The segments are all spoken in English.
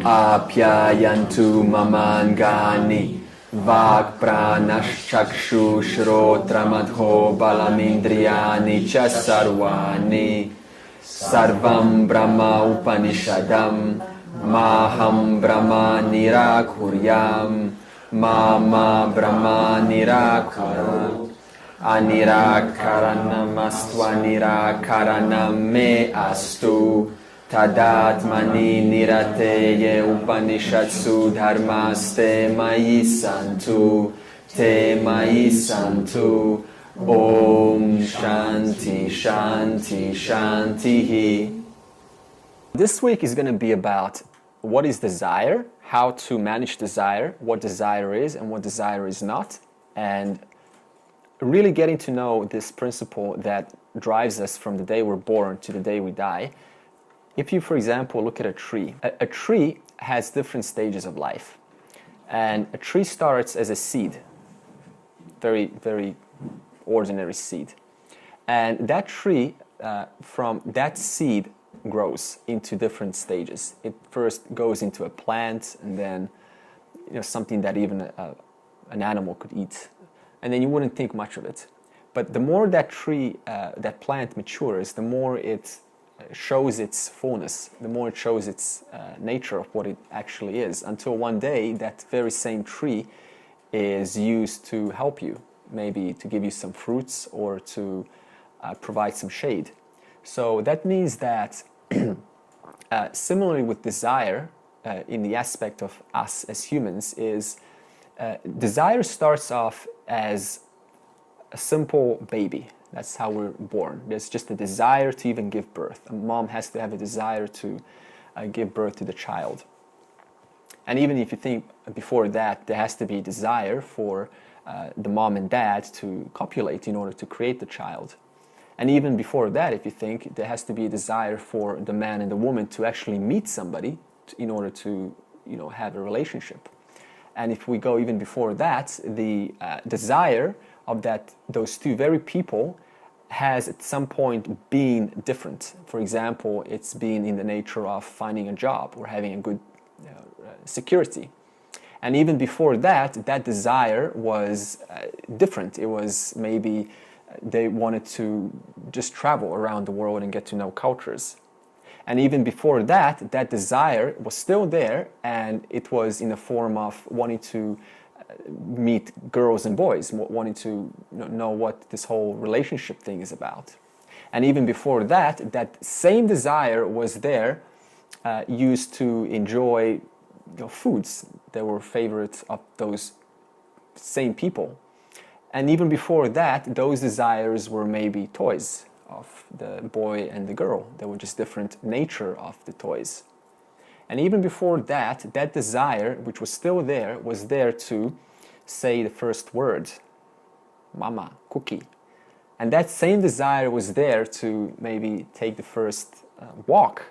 apyayantu mamangani vak pranaschakshu shrotramadho balamindriyani cha sarvani sarvam brahma upanishadam maham brahma nirakuryam mama brahma nirakaro anirakaranamastva nirakaranam me astu tadatmani nirateye upanishatsu dharmaste mayi santu te mayi santu om shanti shanti shanti. This week is going to be about what is desire, how to manage desire, what desire is and what desire is not, and really getting to know this principle that drives us from the day we're born to the day we die. If you, for example, look at a tree, a tree has different stages of life. And a tree starts as a seed, very, very ordinary seed. And that tree, from that seed, grows into different stages. It first goes into a plant, and then something that even an animal could eat. And then you wouldn't think much of it. But the more that tree, that plant matures, the more it shows its fullness, the more it shows its nature of what it actually is, until one day that very same tree is used to help you, maybe to give you some fruits or to provide some shade. So that means that similarly with desire, in the aspect of us as humans, is desire starts off as a simple baby. That's how we're born. There's just a desire to even give birth. A mom has to have a desire to give birth to the child. And even if you think before that, there has to be desire for the mom and dad to copulate in order to create the child. And even before that, if you think, there has to be a desire for the man and the woman to actually meet somebody in order to have a relationship. And if we go even before that, the desire of those two very people has at some point been different. For example, it's been in the nature of finding a job or having a good security. And even before that, that desire was different. It was maybe they wanted to just travel around the world and get to know cultures. And even before that, that desire was still there, and it was in the form of wanting to meet girls and boys, wanting to know what this whole relationship thing is about. And even before that, that same desire was there, used to enjoy foods that were favorites of those same people. And even before that, those desires were maybe toys of the boy and the girl. They were just different nature of the toys. And even before that, that desire, which was still there, was there to say the first word, mama, cookie. And that same desire was there to maybe take the first walk.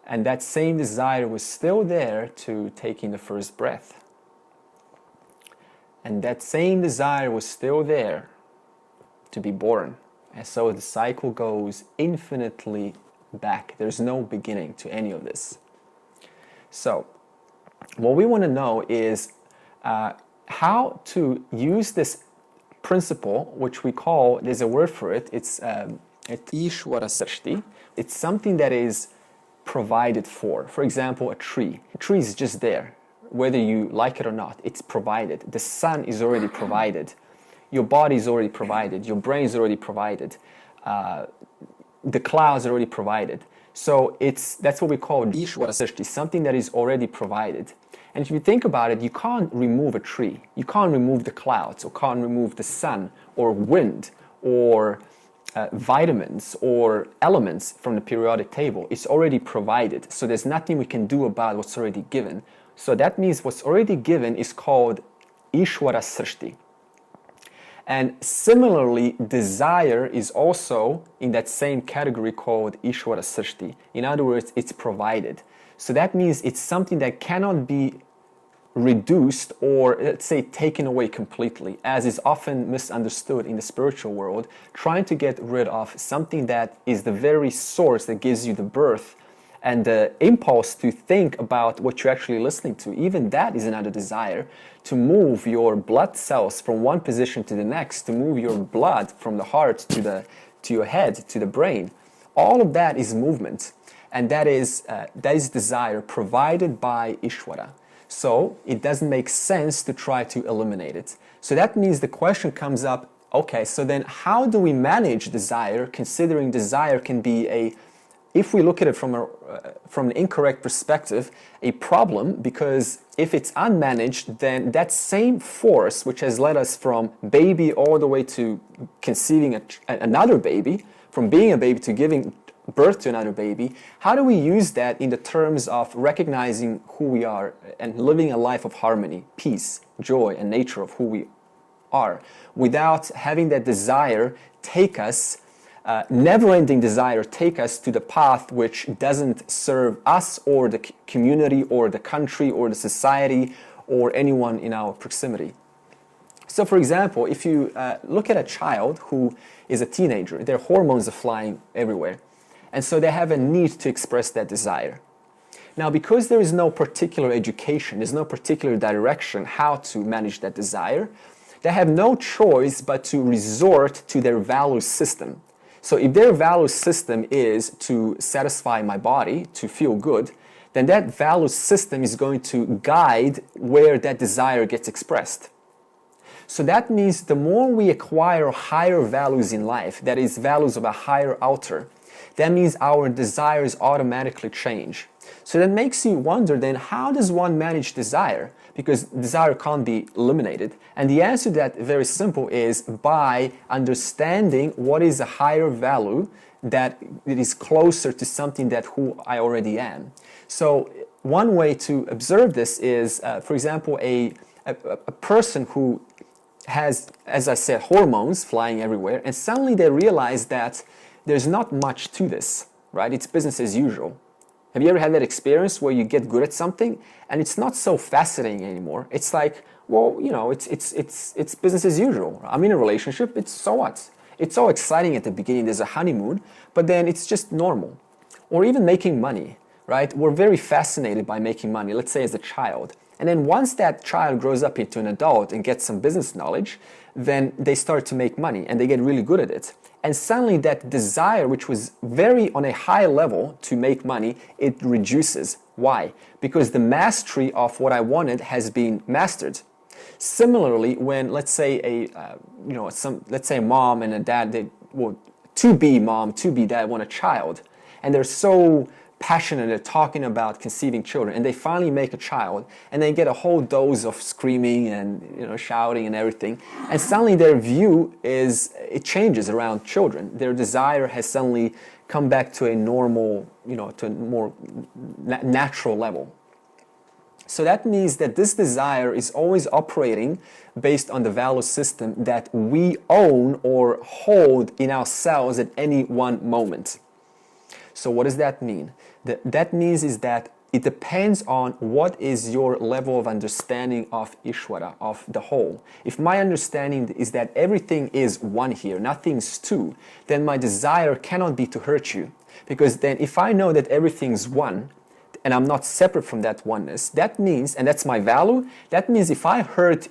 And that same desire was still there to take in the first breath. And that same desire was still there to be born. And so the cycle goes infinitely back. There's no beginning to any of this. So what we want to know is how to use this principle, which we call, there's a word for it, it's Ishvara Srishti. It's something that is provided for. For example, a tree. A tree is just there. Whether you like it or not, it's provided. The sun is already provided. Your body is already provided. Your brain is already provided. The clouds are already provided. So that's what we call Ishvara Srishti, something that is already provided. And if you think about it, you can't remove a tree. You can't remove the clouds, or can't remove the sun, or wind, or vitamins, or elements from the periodic table. It's already provided. So there's nothing we can do about what's already given. So that means what's already given is called Ishvara Srishti. And similarly, desire is also in that same category called Ishvara Srishti. In other words, it's provided. So that means it's something that cannot be reduced or, let's say, taken away completely, as is often misunderstood in the spiritual world, trying to get rid of something that is the very source that gives you the birth And the impulse to think about what you're actually listening to, even that is another desire, to move your blood cells from one position to the next, to move your blood from the heart to your head, to the brain. All of that is movement. And that is desire provided by Ishvara. So it doesn't make sense to try to eliminate it. So that means the question comes up, okay, so then how do we manage desire, considering desire can be if we look at it from an incorrect perspective, a problem, because if it's unmanaged, then that same force which has led us from baby all the way to conceiving another baby, from being a baby to giving birth to another baby, how do we use that in the terms of recognizing who we are and living a life of harmony, peace, joy, and nature of who we are, without having that desire take us, never-ending desire take us to the path which doesn't serve us or the community or the country or the society or anyone in our proximity. So for example, if you look at a child who is a teenager, their hormones are flying everywhere. And so they have a need to express that desire. Now, because there is no particular education, there's no particular direction how to manage that desire, they have no choice but to resort to their value system. So if their value system is to satisfy my body, to feel good, then that value system is going to guide where that desire gets expressed. So that means the more we acquire higher values in life, that is values of a higher altar, that means our desires automatically change. So that makes you wonder then, how does one manage desire? Because desire can't be eliminated. And the answer to that, very simple, is by understanding what is a higher value that it is closer to something that who I already am. So one way to observe this is, for example, a person who has, as I said, hormones flying everywhere, and suddenly they realize that there's not much to this, right? It's business as usual. Have you ever had that experience where you get good at something and it's not so fascinating anymore? It's like, well, you know, it's business as usual. I'm in a relationship, it's so what? It's so exciting at the beginning, there's a honeymoon, but then it's just normal. Or even making money, right? We're very fascinated by making money, let's say as a child. And then once that child grows up into an adult and gets some business knowledge, then they start to make money and they get really good at it. And suddenly that desire, which was very on a high level to make money, it reduces. Why? Because the mastery of what I wanted has been mastered. Similarly, when let's say let's say a mom and a dad, to-be mom, to-be dad want a child, and they're so passionate, they're talking about conceiving children, and they finally make a child, and they get a whole dose of screaming and shouting and everything, and suddenly their view it changes around children. Their desire has suddenly come back to a normal, to a more natural level. So that means that this desire is always operating based on the value system that we own or hold in ourselves at any one moment. So what does that mean? That means is that it depends on what is your level of understanding of Ishvara, of the whole. If my understanding is that everything is one here, nothing's two, then my desire cannot be to hurt you. Because then if I know that everything's one, and I'm not separate from that oneness, that means, and that's my value, that means if I hurt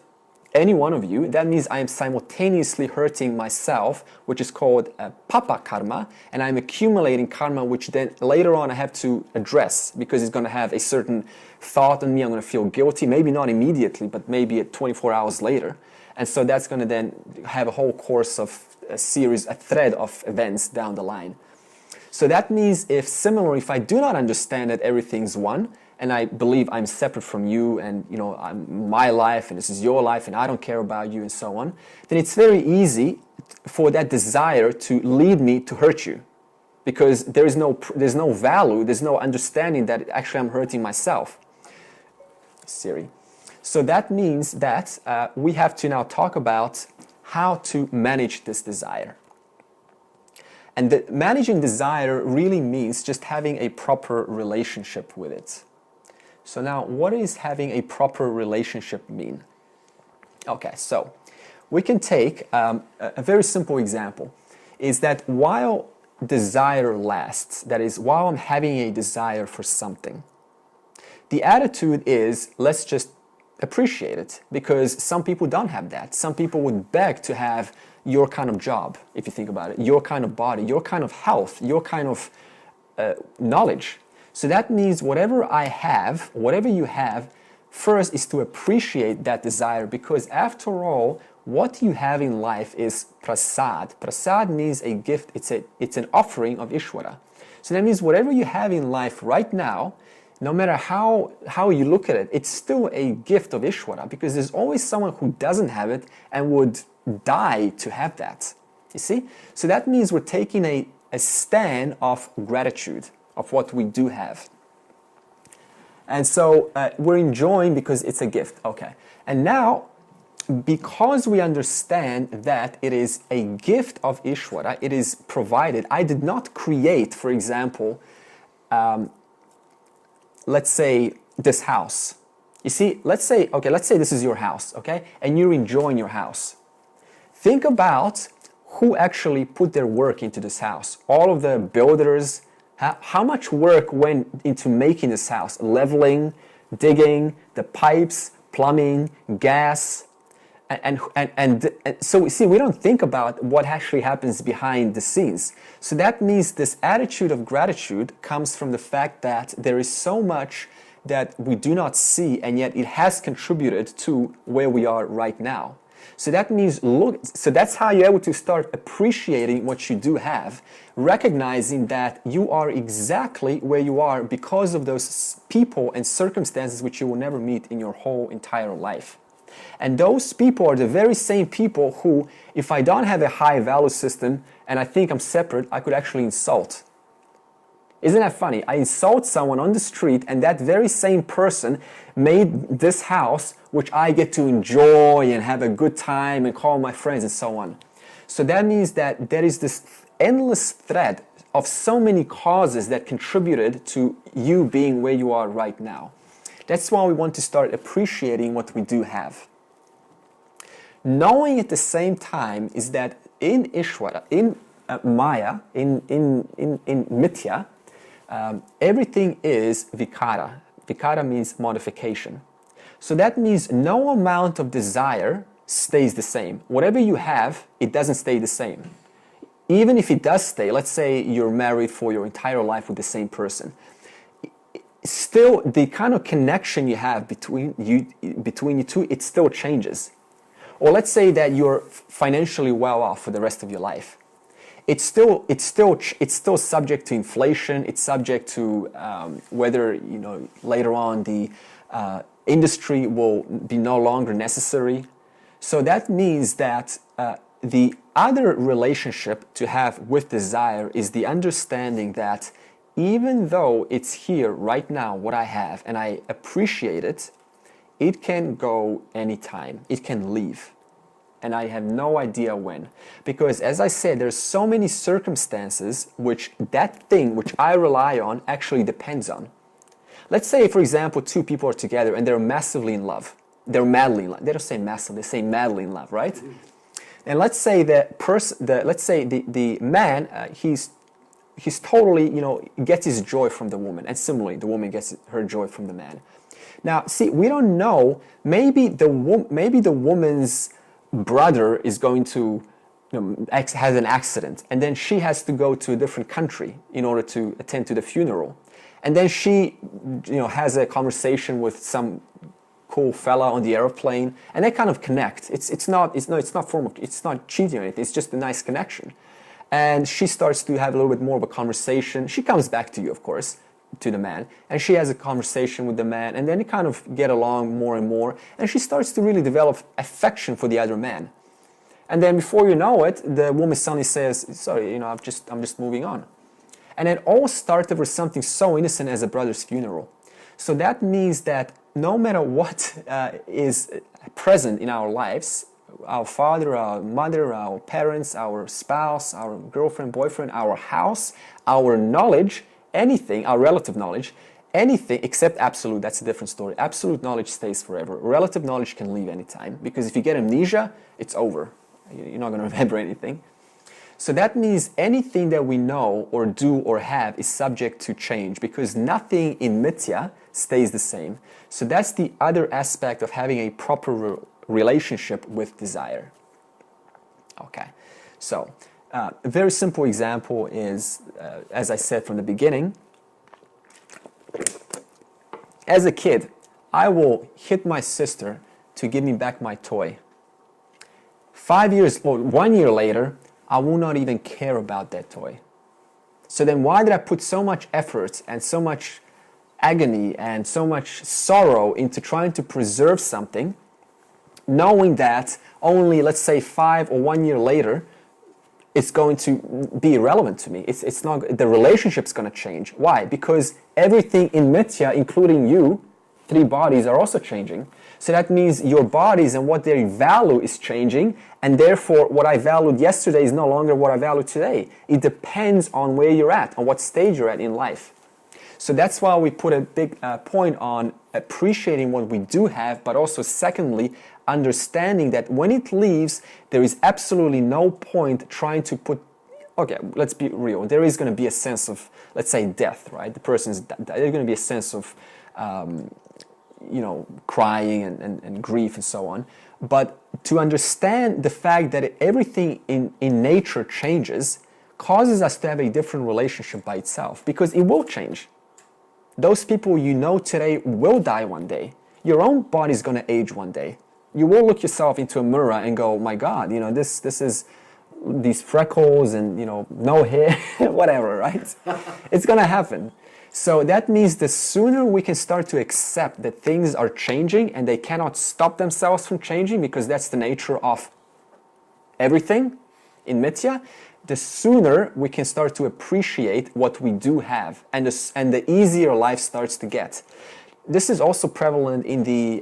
any one of you, that means I am simultaneously hurting myself, which is called papa karma, and I'm accumulating karma, which then later on I have to address, because it's going to have a certain thought on me. I'm going to feel guilty, maybe not immediately, but maybe 24 hours later. And so that's going to then have a whole course of a thread of events down the line. So that means if I do not understand that everything's one, and I believe I'm separate from you, and I'm my life, and this is your life, and I don't care about you, and so on, then it's very easy for that desire to lead me to hurt you, because there's no value, there's no understanding that actually I'm hurting myself. Siri. So that means that we have to now talk about how to manage this desire. And managing desire really means just having a proper relationship with it. So now, what does having a proper relationship mean? Okay, so we can take a very simple example, is that while desire lasts, that is, while I'm having a desire for something, the attitude is, let's just appreciate it, because some people don't have that. Some people would beg to have your kind of job, if you think about it, your kind of body, your kind of health, your kind of knowledge. So that means whatever I have, whatever you have, first is to appreciate that desire, because after all, what you have in life is prasad. Prasad means a gift, it's an offering of Ishvara. So that means whatever you have in life right now, no matter how you look at it, it's still a gift of Ishvara, because there's always someone who doesn't have it and would die to have that. You see? So that means we're taking a stand of gratitude of what we do have. And so we're enjoying because it's a gift. Okay. And now, because we understand that it is a gift of Ishvara, it is provided. I did not create, for example, let's say this house. You see, let's say this is your house, okay? And you're enjoying your house. Think about who actually put their work into this house. All of the builders, how much work went into making this house? Leveling, digging, the pipes, plumbing, gas. And so, see, we don't think about what actually happens behind the scenes. So that means this attitude of gratitude comes from the fact that there is so much that we do not see, and yet it has contributed to where we are right now. So that means, so that's how you're able to start appreciating what you do have, recognizing that you are exactly where you are because of those people and circumstances which you will never meet in your whole entire life. And those people are the very same people who, if I don't have a high value system and I think I'm separate, I could actually insult. Isn't that funny? I insult someone on the street, and that very same person made this house, which I get to enjoy and have a good time and call my friends and so on. So that means that there is this endless thread of so many causes that contributed to you being where you are right now. That's why we want to start appreciating what we do have. Knowing at the same time is that in Ishvara, in Maya, in Mithya, everything is vikara. Vikara means modification. So that means no amount of desire stays the same. Whatever you have, it doesn't stay the same. Even if it does stay, let's say you're married for your entire life with the same person, still the kind of connection you have between you two, it still changes. Or let's say that you're financially well off for the rest of your life. It's still subject to inflation. It's subject to whether later on the industry will be no longer necessary. So that means that the other relationship to have with desire is the understanding that even though it's here right now, what I have, and I appreciate it, it can go anytime. It can leave. And I have no idea when. Because as I said, there's so many circumstances which that thing which I rely on actually depends on. Let's say, for example, two people are together and they're massively in love. They're madly in love. They don't say massively, they say madly in love, right? And let's say the man, he's totally, gets his joy from the woman. And similarly, the woman gets her joy from the man. Now, see, we don't know. Maybe the woman's brother is going to, has an accident, and then she has to go to a different country in order to attend to the funeral. And then she, has a conversation with some cool fella on the airplane, and they kind of connect. It's not formal. It's not cheating or anything. It's just a nice connection. And she starts to have a little bit more of a conversation. She comes back to you, of course, to the man, and she has a conversation with the man, and then they kind of get along more and more, and she starts to really develop affection for the other man. And then before you know it, the woman suddenly says, sorry, I'm just moving on. And it all started with something so innocent as a brother's funeral. So that means that no matter what is present in our lives, our father, our mother, our parents, our spouse, our girlfriend, boyfriend, our house, our knowledge, anything, our relative knowledge, anything except absolute, that's a different story. Absolute knowledge stays forever. Relative knowledge can leave anytime, because if you get amnesia, it's over. You're not going to remember anything. So that means anything that we know or do or have is subject to change, because nothing in mithya stays the same. So that's the other aspect of having a proper relationship with desire. Okay, so a very simple example is, as I said from the beginning, as a kid, I will hit my sister to give me back my toy. 5 years or 1 year later, I will not even care about that toy. So then why did I put so much effort and so much agony and so much sorrow into trying to preserve something, knowing that only, let's say, 5 or 1 year later, it's going to be irrelevant to me. It's not, the relationship's going to change. Why? Because everything in mithya, including you, 3 bodies, are also changing. So that means your bodies and what they value is changing, and therefore what I valued yesterday is no longer what I value today. It depends on where you're at, on what stage you're at in life. So that's why we put a big point on appreciating what we do have, but also secondly, understanding that when it leaves, there is absolutely no point trying to put, okay, let's be real, there is going to be a sense of, let's say, death, right? The person's, there's going to be a sense of, crying and grief and so on. But to understand the fact that everything in nature changes causes us to have a different relationship by itself, because it will change. Those people you know today will die one day. Your own body is going to age one day. You will look yourself into a mirror and go, my God, this is these freckles and, no hair, whatever, right? It's going to happen. So that means the sooner we can start to accept that things are changing and they cannot stop themselves from changing, because that's the nature of everything in mithya, the sooner we can start to appreciate what we do have, and the easier life starts to get. This is also prevalent in the,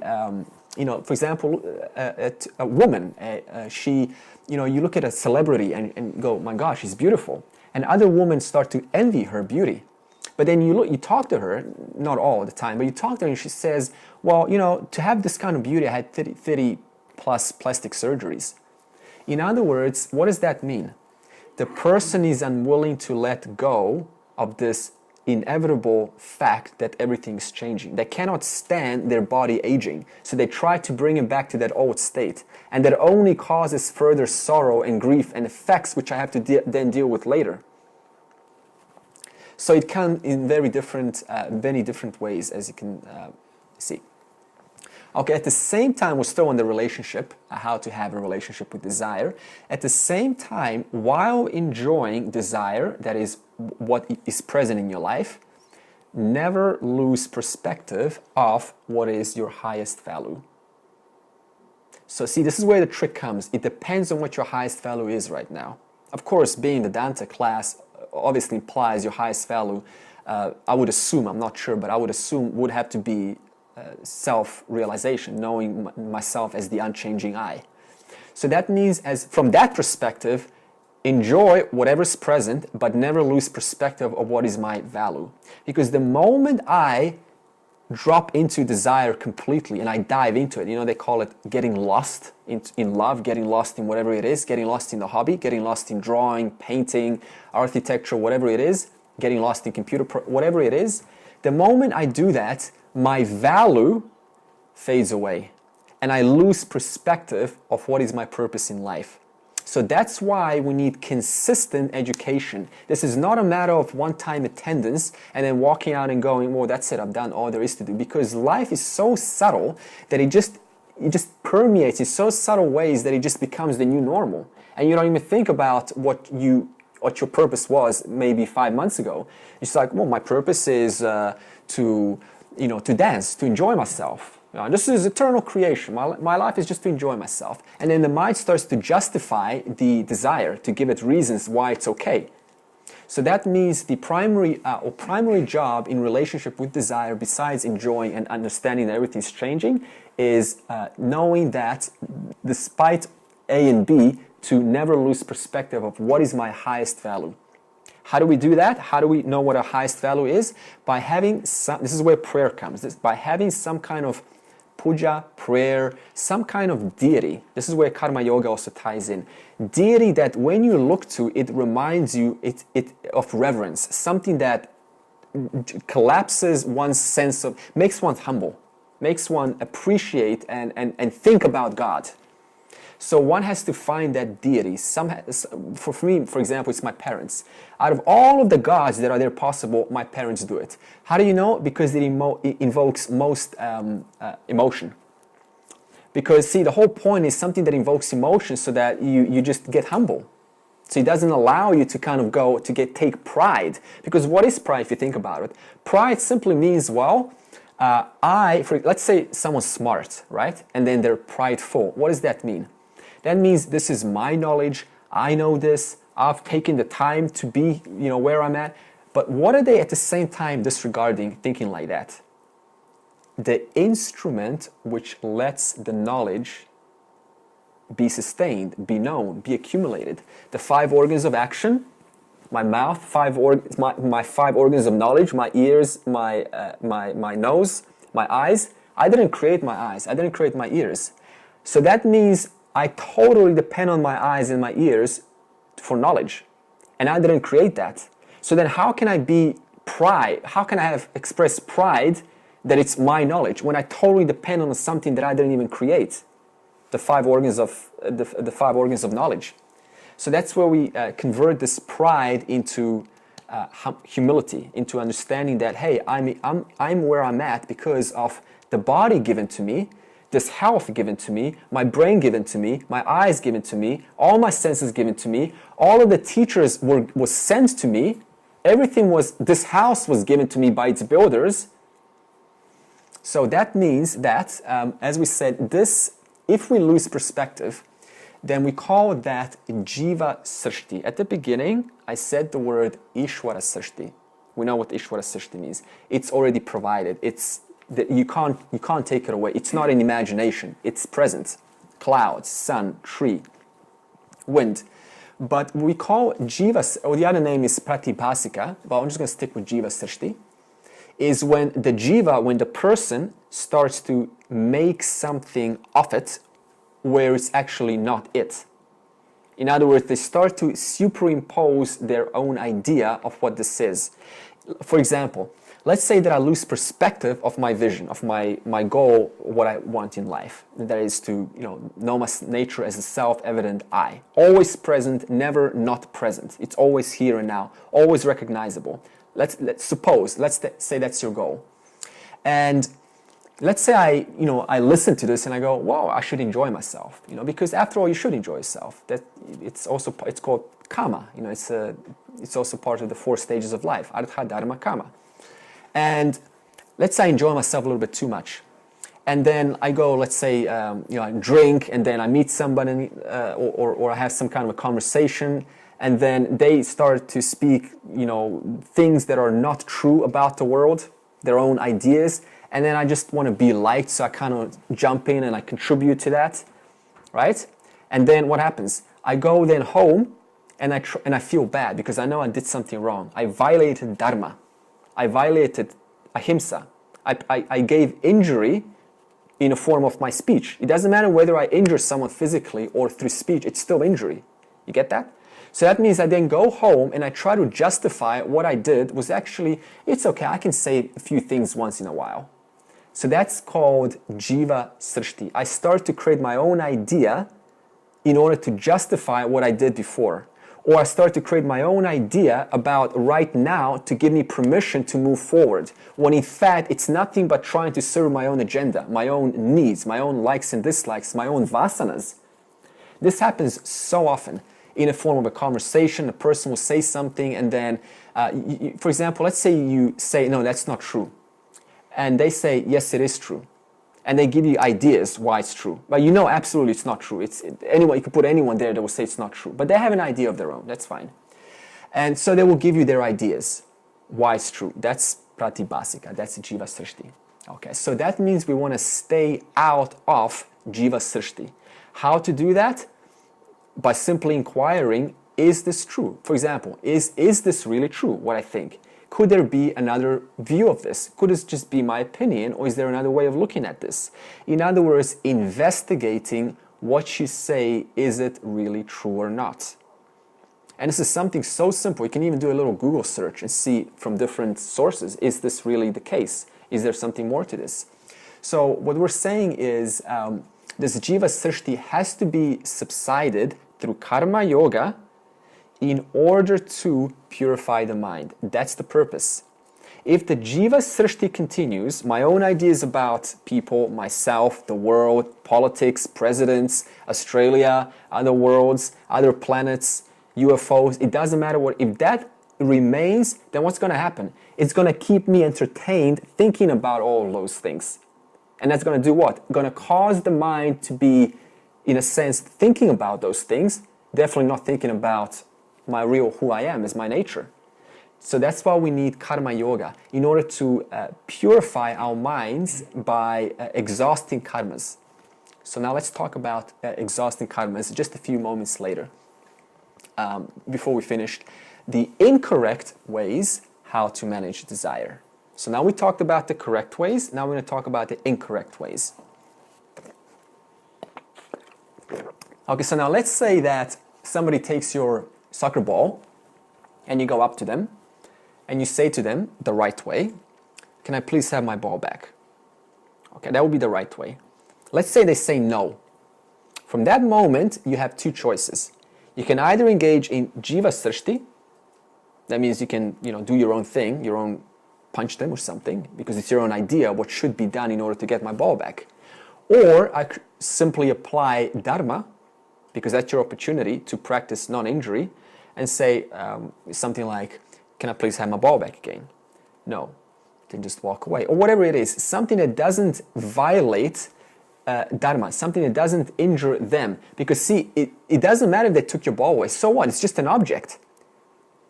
for example, a woman, you look at a celebrity and go, my gosh, she's beautiful. And other women start to envy her beauty. But then you talk to her, not all the time, but you talk to her and she says, well, to have this kind of beauty, I had 30 plus plastic surgeries. In other words, what does that mean? The person is unwilling to let go of this inevitable fact that everything's changing. They cannot stand their body aging, so they try to bring it back to that old state. And that only causes further sorrow and grief and effects which I have to then deal with later. So it comes in many different ways, as you can see. Okay, at the same time, we're still on the relationship, how to have a relationship with desire. At the same time, while enjoying desire, that is what is present in your life, never lose perspective of what is your highest value. So see, this is where the trick comes. It depends on what your highest value is right now. Of course, being the Vedanta class obviously implies your highest value, I would assume, I'm not sure, but I would assume would have to be self-realization, knowing myself as the unchanging I. So that means, from that perspective, enjoy whatever's present, but never lose perspective of what is my value. Because the moment I drop into desire completely and I dive into it, they call it getting lost in love, getting lost in whatever it is, getting lost in the hobby, getting lost in drawing, painting, architecture, whatever it is, getting lost in computer, whatever it is. The moment I do that, my value fades away and I lose perspective of what is my purpose in life. So that's why we need consistent education. This is not a matter of one-time attendance and then walking out and going, well, that's it, I've done all there is to do. Because life is so subtle that it just permeates in so subtle ways that it just becomes the new normal. And you don't even think about what your purpose was maybe 5 months ago. It's like, well, my purpose is to dance, to enjoy myself. This is eternal creation. My life is just to enjoy myself. And then the mind starts to justify the desire, to give it reasons why it's okay. So that means the primary job in relationship with desire, besides enjoying and understanding that everything's changing, is knowing that despite A and B, to never lose perspective of what is my highest value. How do we do that? How do we know what our highest value is? By having this is where prayer comes, by having some kind of puja, prayer, some kind of deity. This is where karma yoga also ties in. Deity that when you look to, it reminds you of reverence, something that collapses one's sense of, makes one humble, makes one appreciate and think about God. So one has to find that deity. For me, for example, it's my parents. Out of all of the gods that are there possible, my parents do it. How do you know? Because it invokes most emotion. Because see, the whole point is something that invokes emotion so that you just get humble. So it doesn't allow you to kind of go to take pride. Because what is pride if you think about it? Pride simply means, well, let's say someone's smart, right? And then they're prideful. What does that mean? That means this is my knowledge, I know this, I've taken the time to be, where I'm at. But what are they at the same time disregarding, thinking like that? The instrument which lets the knowledge be sustained, be known, be accumulated. The 5 organs of action, my mouth, my 5 organs of knowledge, my ears, my nose, my eyes. I didn't create my eyes, I didn't create my ears. So that means I totally depend on my eyes and my ears for knowledge. And I didn't create that. So then how can I be pride? How can I express pride that it's my knowledge when I totally depend on something that I didn't even create? The 5 organs of the 5 organs of knowledge. So that's where we convert this pride into humility, into understanding that, hey, I'm where I'm at because of the body given to me, this health given to me, my brain given to me, my eyes given to me, all my senses given to me, all of the teachers was sent to me, this house was given to me by its builders. So that means that, as we said, if we lose perspective, then we call that Jiva Srishti. At the beginning, I said the word Ishvara Srishti. We know what Ishvara Srishti means. It's already provided. You can't take it away. It's not an imagination. It's present. Clouds, sun, tree, wind. But we call Jiva, or the other name is Pratibhasika, but I'm just going to stick with Jiva Srishti, is when the Jiva, when the person starts to make something of it where it's actually not it. In other words, they start to superimpose their own idea of what this is. For example, let's say that I lose perspective of my vision, of my goal, what I want in life. And that is to know my nature as a self-evident I. Always present, never not present. It's always here and now, always recognizable. Let's say that's your goal. And let's say I listen to this and I go, wow, I should enjoy myself. Because after all, you should enjoy yourself. It's called kama. It's also part of the 4 stages of life. Artha, dharma, kama. And let's say I enjoy myself a little bit too much. And then I go, let's say, I drink, and then I meet somebody, or I have some kind of a conversation, and then they start to speak, things that are not true about the world, their own ideas, and then I just want to be liked, so I kind of jump in and I contribute to that, right? And then what happens? I go then home, and I feel bad because I know I did something wrong. I violated dharma. I violated ahimsa. I gave injury in a form of my speech. It doesn't matter whether I injure someone physically or through speech, it's still injury. You get that? So that means I then go home and I try to justify what I did was actually, it's okay, I can say a few things once in a while. So that's called Jiva Srishti. I start to create my own idea in order to justify what I did before. Or I start to create my own idea about right now to give me permission to move forward. When in fact, it's nothing but trying to serve my own agenda, my own needs, my own likes and dislikes, my own vasanas. This happens so often in a form of a conversation. A person will say something and then, for example, let's say you say, no, that's not true. And they say, yes, it is true. And they give you ideas why it's true. But absolutely it's not true. You could put anyone there that will say it's not true. But they have an idea of their own. That's fine. And so they will give you their ideas why it's true. That's Pratibhasika. That's Jiva Srishti. Okay, so that means we want to stay out of Jiva Srishti. How to do that? By simply inquiring, is this true? For example, is this really true, what I think? Could there be another view of this? Could this just be my opinion, or is there another way of looking at this? In other words, investigating what you say, is it really true or not? And this is something so simple. You can even do a little Google search and see from different sources, is this really the case? Is there something more to this? So what we're saying is this Jiva Srishti has to be subsided through Karma Yoga in order to purify the mind. That's the purpose. If the Jiva Srishti continues, my own ideas about people, myself, the world, politics, presidents, Australia, other worlds, other planets, UFOs, it doesn't matter what, if that remains, then what's going to happen? It's going to keep me entertained thinking about all those things. And that's going to do what? Going to cause the mind to be, in a sense, thinking about those things, definitely not thinking about my real who I am as my nature. So that's why we need Karma Yoga, in order to purify our minds by exhausting karmas. So now let's talk about exhausting karmas just a few moments later. Before we finish, the incorrect ways how to manage desire. So now we talked about the correct ways, now we're going to talk about the incorrect ways. Okay, so now let's say that somebody takes your soccer ball and you go up to them and you say to them the right way, can I please have my ball back? Okay, that would be the right way. Let's say they say no. From that moment, you have two choices. You can either engage in Jiva Srishti, that means you can, do your own thing, your own punch them or something, because it's your own idea what should be done in order to get my ball back. Or I simply apply Dharma, because that's your opportunity to practice non-injury, and say something like, can I please have my ball back again? No. Then just walk away. Or whatever it is, something that doesn't violate Dharma, something that doesn't injure them. Because see, it doesn't matter if they took your ball away. So what? It's just an object.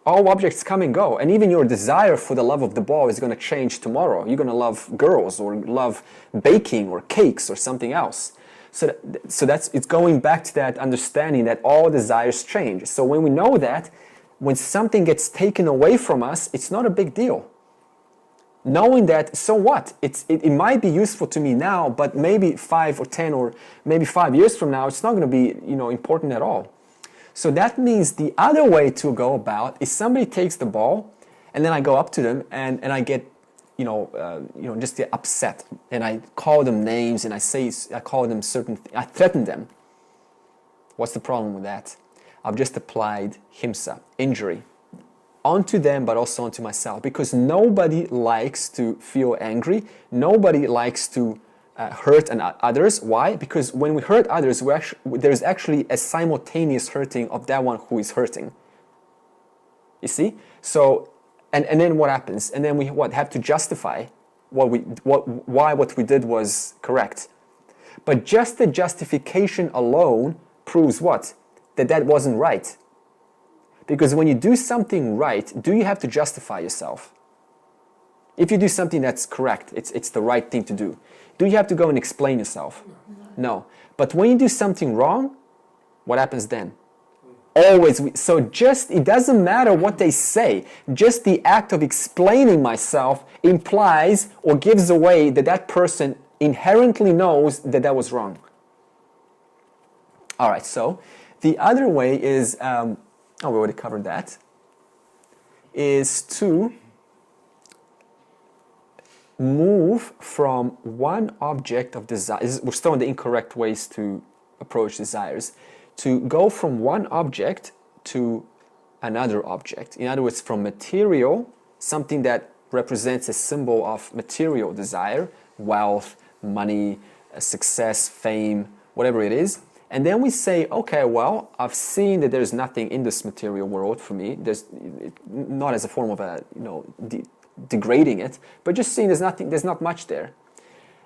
All objects come and go. And even your desire for the love of the ball is going to change tomorrow. You're going to love girls or love baking or cakes or something else. So it's going back to that understanding that all desires change. So when we know that, when something gets taken away from us, it's not a big deal. Knowing that, so what? It might be useful to me now, but maybe 5 or 10 or maybe 5 years from now, it's not going to be important at all. So that means the other way to go about is somebody takes the ball, and then I go up to them and I get just get upset, and I call them names, and I call them I threaten them. What's the problem with that? I've just applied himsa, injury, onto them, but also onto myself, because nobody likes to feel angry. Nobody likes to hurt others. Why? Because when we hurt others, there's actually a simultaneous hurting of that one who is hurting. You see? So, and then what happens? And then we have to justify why what we did was correct. But just the justification alone proves what? That wasn't right. Because when you do something right, do you have to justify yourself? If you do something that's correct, it's the right thing to do. Do you have to go and explain yourself? No. But when you do something wrong, what happens then? Always. So it doesn't matter what they say. Just the act of explaining myself implies or gives away that person inherently knows that was wrong. All right, so the other way is, we already covered that, is to move from one object of desire. We're still on the incorrect ways to approach desires. To go from one object to another object. In other words, from material, something that represents a symbol of material desire, wealth, money, success, fame, whatever it is. And then we say, okay, well, I've seen that there's nothing in this material world for me. There's not as a form of degrading it, but just seeing there's not much there.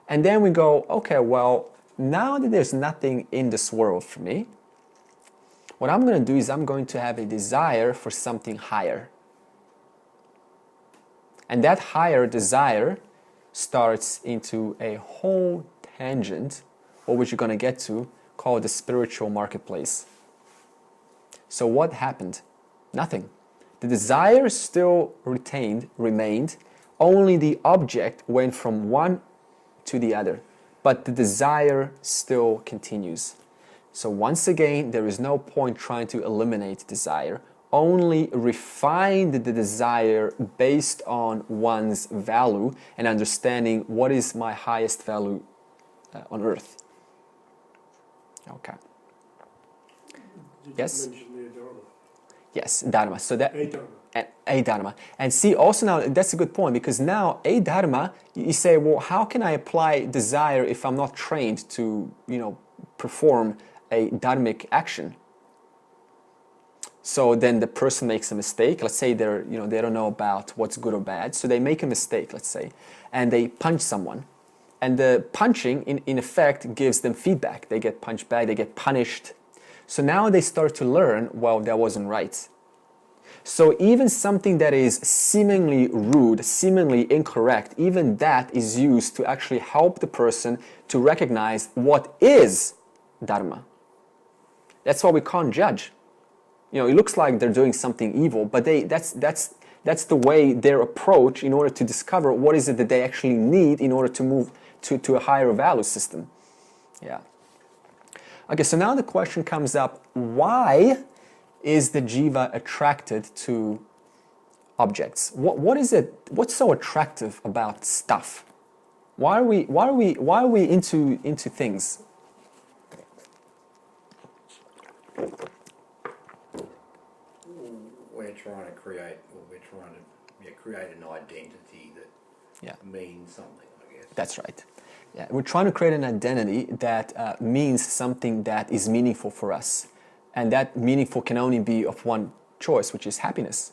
And then we go, okay, well, now that there's nothing in this world for me, what I'm going to do is I'm going to have a desire for something higher. And that higher desire starts into a whole tangent, or which you're going to get to, called the spiritual marketplace. So what happened? Nothing. The desire still remained, only the object went from one to the other, but the desire still continues. So once again, there is no point trying to eliminate desire, only refine the desire based on one's value and understanding what is my highest value on earth. Okay. Yes? Yes, dharma. So that a dharma. And see, also now that's a good point, because now a dharma, you say, well, how can I apply desire if I'm not trained to, perform a dharmic action? So then the person makes a mistake. Let's say they don't know about what's good or bad, so they make a mistake, let's say, and they punch someone. And the punching, in effect, gives them feedback. They get punched back, they get punished. So now they start to learn, well, that wasn't right. So even something that is seemingly rude, seemingly incorrect, even that is used to actually help the person to recognize what is dharma. That's why we can't judge. It looks like they're doing something evil, but that's the way their approach in order to discover what is it that they actually need in order to move to a higher value system. Yeah. Okay, so now the question comes up, why is the jiva attracted to objects? What is it? What's so attractive about stuff? Why are we into things? We're trying to create an identity that means something, I guess. That's right. Yeah, we're trying to create an identity that means something that is meaningful for us. And that meaningful can only be of one choice, which is happiness.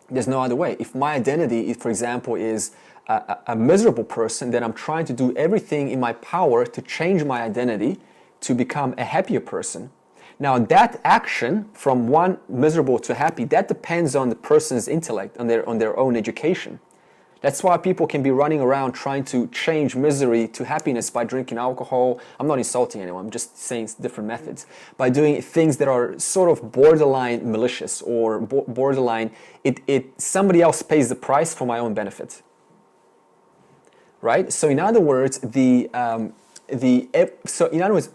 There's no other way. If my identity, for example, is a miserable person, then I'm trying to do everything in my power to change my identity to become a happier person. Now that action from one miserable to happy, that depends on the person's intellect, on their own education. That's why people can be running around trying to change misery to happiness by drinking alcohol. I'm not insulting anyone, I'm just saying different methods. By doing things that are sort of borderline malicious or borderline, somebody else pays the price for my own benefit. Right? So in other words,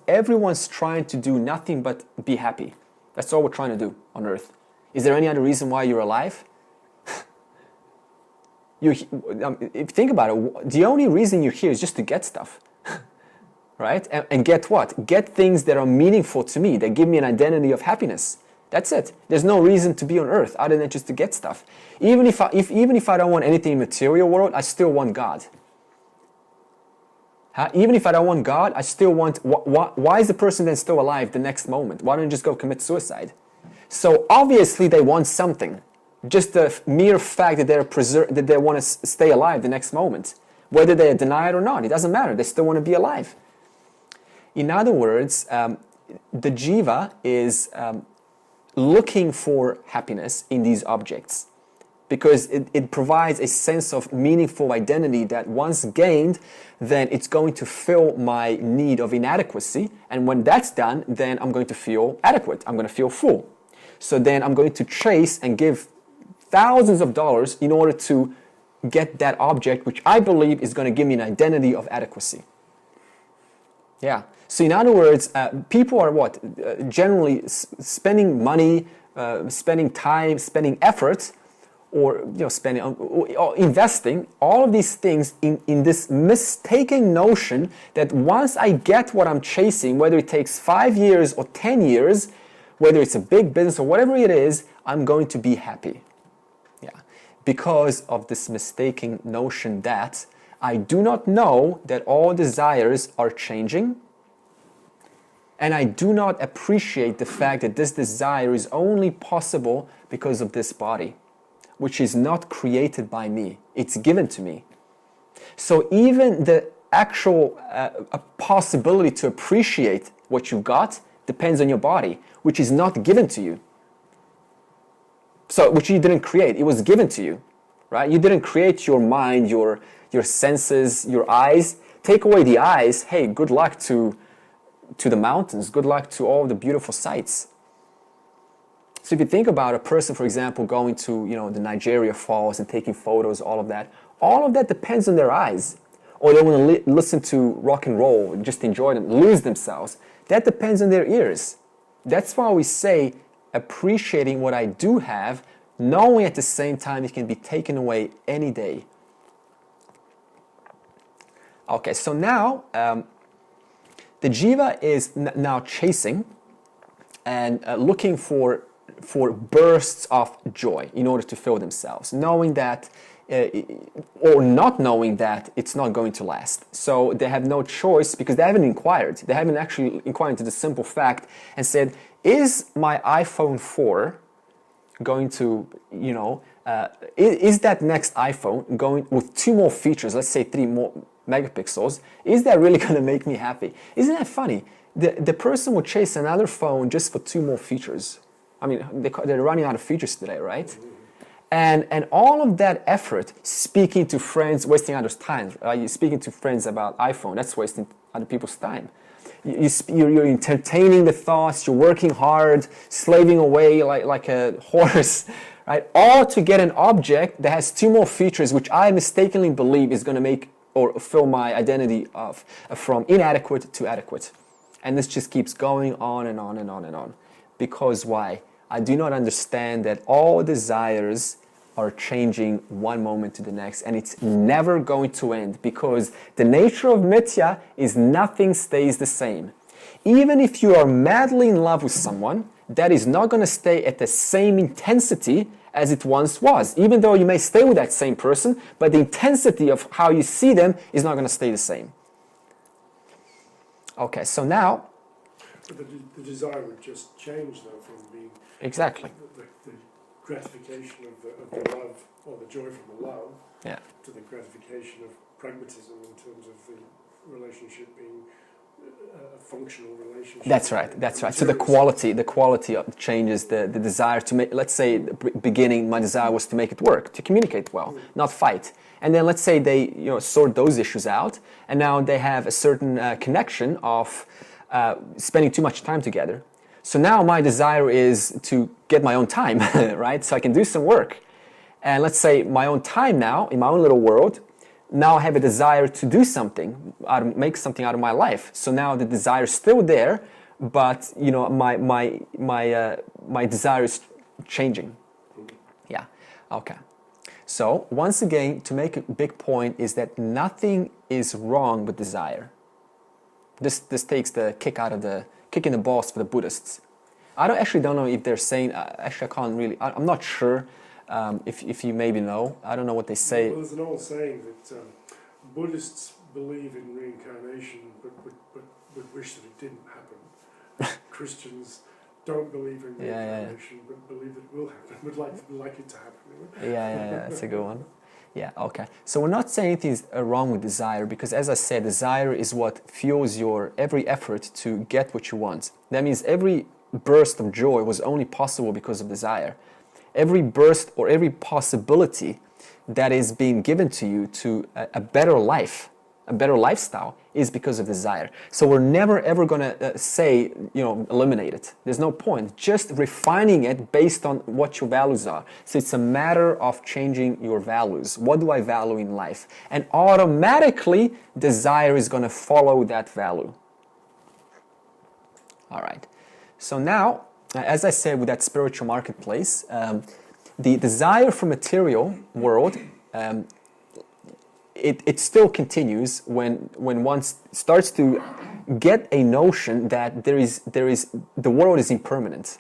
everyone's trying to do nothing but be happy. That's all we're trying to do on earth. Is there any other reason why you're alive? If you think about it, the only reason you're here is just to get stuff, right? And get what? Get things that are meaningful to me, that give me an identity of happiness. That's it. There's no reason to be on earth other than just to get stuff. Even if I don't want anything in the material world, I still want God. Even if I don't want God, I still want... Why is the person then still alive the next moment? Why don't you just go commit suicide? So obviously they want something. Just the mere fact that that they want to stay alive the next moment. Whether they deny it or not, it doesn't matter. They still want to be alive. In other words, the jiva is looking for happiness in these objects, because it provides a sense of meaningful identity that once gained, then it's going to fill my need of inadequacy. And when that's done, then I'm going to feel adequate. I'm going to feel full. So then I'm going to chase and give thousands of dollars in order to get that object, which I believe is going to give me an identity of adequacy. Yeah. So in other words, people are generally spending money, spending time, spending effort, or spending or investing all of these things in this mistaken notion that once I get what I'm chasing, whether it takes 5 years or 10 years, whether it's a big business or whatever it is, I'm going to be happy. Yeah, because of this mistaken notion that I do not know that all desires are changing, and I do not appreciate the fact that this desire is only possible because of this body, which is not created by me. It's given to me. So even the actual possibility to appreciate what you've got depends on your body, which is not given to you. So, which you didn't create, it was given to you, right? You didn't create your mind, your senses, your eyes. Take away the eyes, hey, good luck to the mountains, good luck to all the beautiful sights. So if you think about a person, for example, going to, the Niagara Falls and taking photos, all of that depends on their eyes. Or they want to listen to rock and roll and just enjoy them, lose themselves. That depends on their ears. That's why we say appreciating what I do have, knowing at the same time it can be taken away any day. Okay, so now the Jiva is now chasing and looking for bursts of joy in order to fill themselves, knowing that or not knowing that it's not going to last. So they have no choice because they haven't inquired. They haven't actually inquired into the simple fact and said, is my iPhone 4 going to, is that next iPhone going with 2 more features, let's say 3 more megapixels, is that really going to make me happy? Isn't that funny? The person would chase another phone just for 2 more features. I mean, they're running out of features today, right? And all of that effort, speaking to friends, wasting others' time. You're speaking to friends about iPhone, that's wasting other people's time. You're entertaining the thoughts, you're working hard, slaving away like a horse, right? All to get an object that has 2 more features, which I mistakenly believe is going to make or fill my identity from inadequate to adequate. And this just keeps going on and on and on and on. Because why? I do not understand that all desires are changing one moment to the next, and it's never going to end, because the nature of mithya is nothing stays the same. Even if you are madly in love with someone, that is not going to stay at the same intensity as it once was. Even though you may stay with that same person, but the intensity of how you see them is not going to stay the same. Okay, so now... The desire would just change, though, from being... Exactly. The gratification of the love, or the joy from the love, to the gratification of pragmatism in terms of the relationship being a functional relationship. That's right. So the quality of changes, the desire to make, let's say, the beginning, my desire was to make it work, to communicate well, not fight. And then let's say they sort those issues out, and now they have a certain connection of spending too much time together. So now my desire is to get my own time, right? So I can do some work. And let's say my own time now, in my own little world, now I have a desire to do something, make something out of my life. So now the desire is still there, but my desire is changing. Yeah, okay. So once again, to make a big point is that nothing is wrong with desire. This takes the kick in the balls for the Buddhists. I don't know if they're saying, actually I can't really, I'm not sure if you maybe know. I don't know what they say. Well, there's an old saying that Buddhists believe in reincarnation but would wish that it didn't happen. Christians don't believe in reincarnation but believe it will happen, would like it to happen. Yeah, that's a good one. Yeah, okay. So we're not saying anything's wrong with desire, because as I said, desire is what fuels your every effort to get what you want. That means every burst of joy was only possible because of desire. Every burst or every possibility that is being given to you to a better life, a better lifestyle, is because of desire. So we're never ever going to say, eliminate it. There's no point. Just refining it based on what your values are. So it's a matter of changing your values. What do I value in life? And automatically, desire is going to follow that value. All right. So now, as I said, with that spiritual marketplace, the desire for material world, it still continues when one starts to get a notion that the world is impermanent,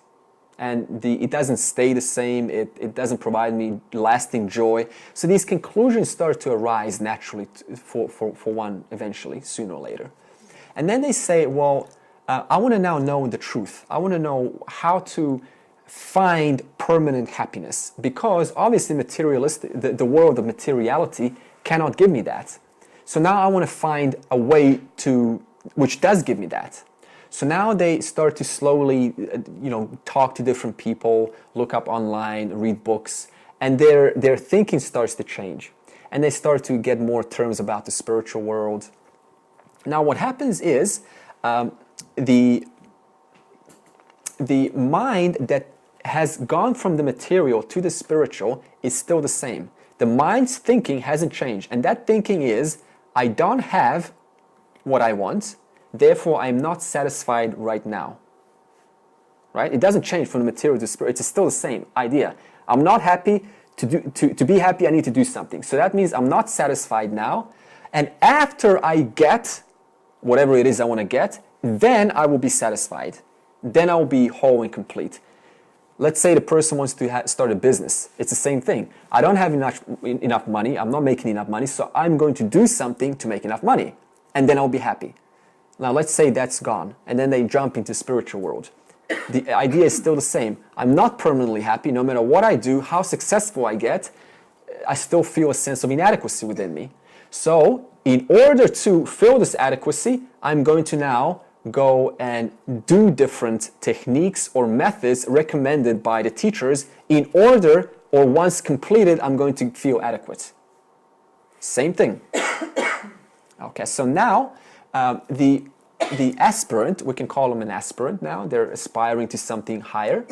and it doesn't stay the same. It doesn't provide me lasting joy. So these conclusions start to arise naturally for one eventually, sooner or later. And then they say, well, I want to now know the truth. I want to know how to find permanent happiness, because obviously the world of materiality cannot give me that. So now I want to find a way which does give me that. So now they start to slowly, talk to different people, look up online, read books, and their thinking starts to change. And they start to get more terms about the spiritual world. Now what happens is, the mind that has gone from the material to the spiritual is still the same. The mind's thinking hasn't changed, and that thinking is, I don't have what I want, therefore I'm not satisfied right now. Right? It doesn't change from the material to the spirit. It's still the same idea. I'm not happy. To be happy, I need to do something. So that means I'm not satisfied now, and after I get whatever it is I want to get, then I will be satisfied. Then I will be whole and complete. Let's say the person wants to start a business. It's the same thing. I don't have enough money. I'm not making enough money, so I'm going to do something to make enough money, and then I'll be happy. Now let's say that's gone, and then they jump into spiritual world. The idea is still the same. I'm not permanently happy. No matter what I do, how successful I get, I still feel a sense of inadequacy within me. So in order to feel this adequacy, I'm going to now go and do different techniques or methods recommended by the teachers in order, or once completed, I'm going to feel adequate. Same thing. Okay, so now the aspirant, we can call them an aspirant now, they're aspiring to something higher.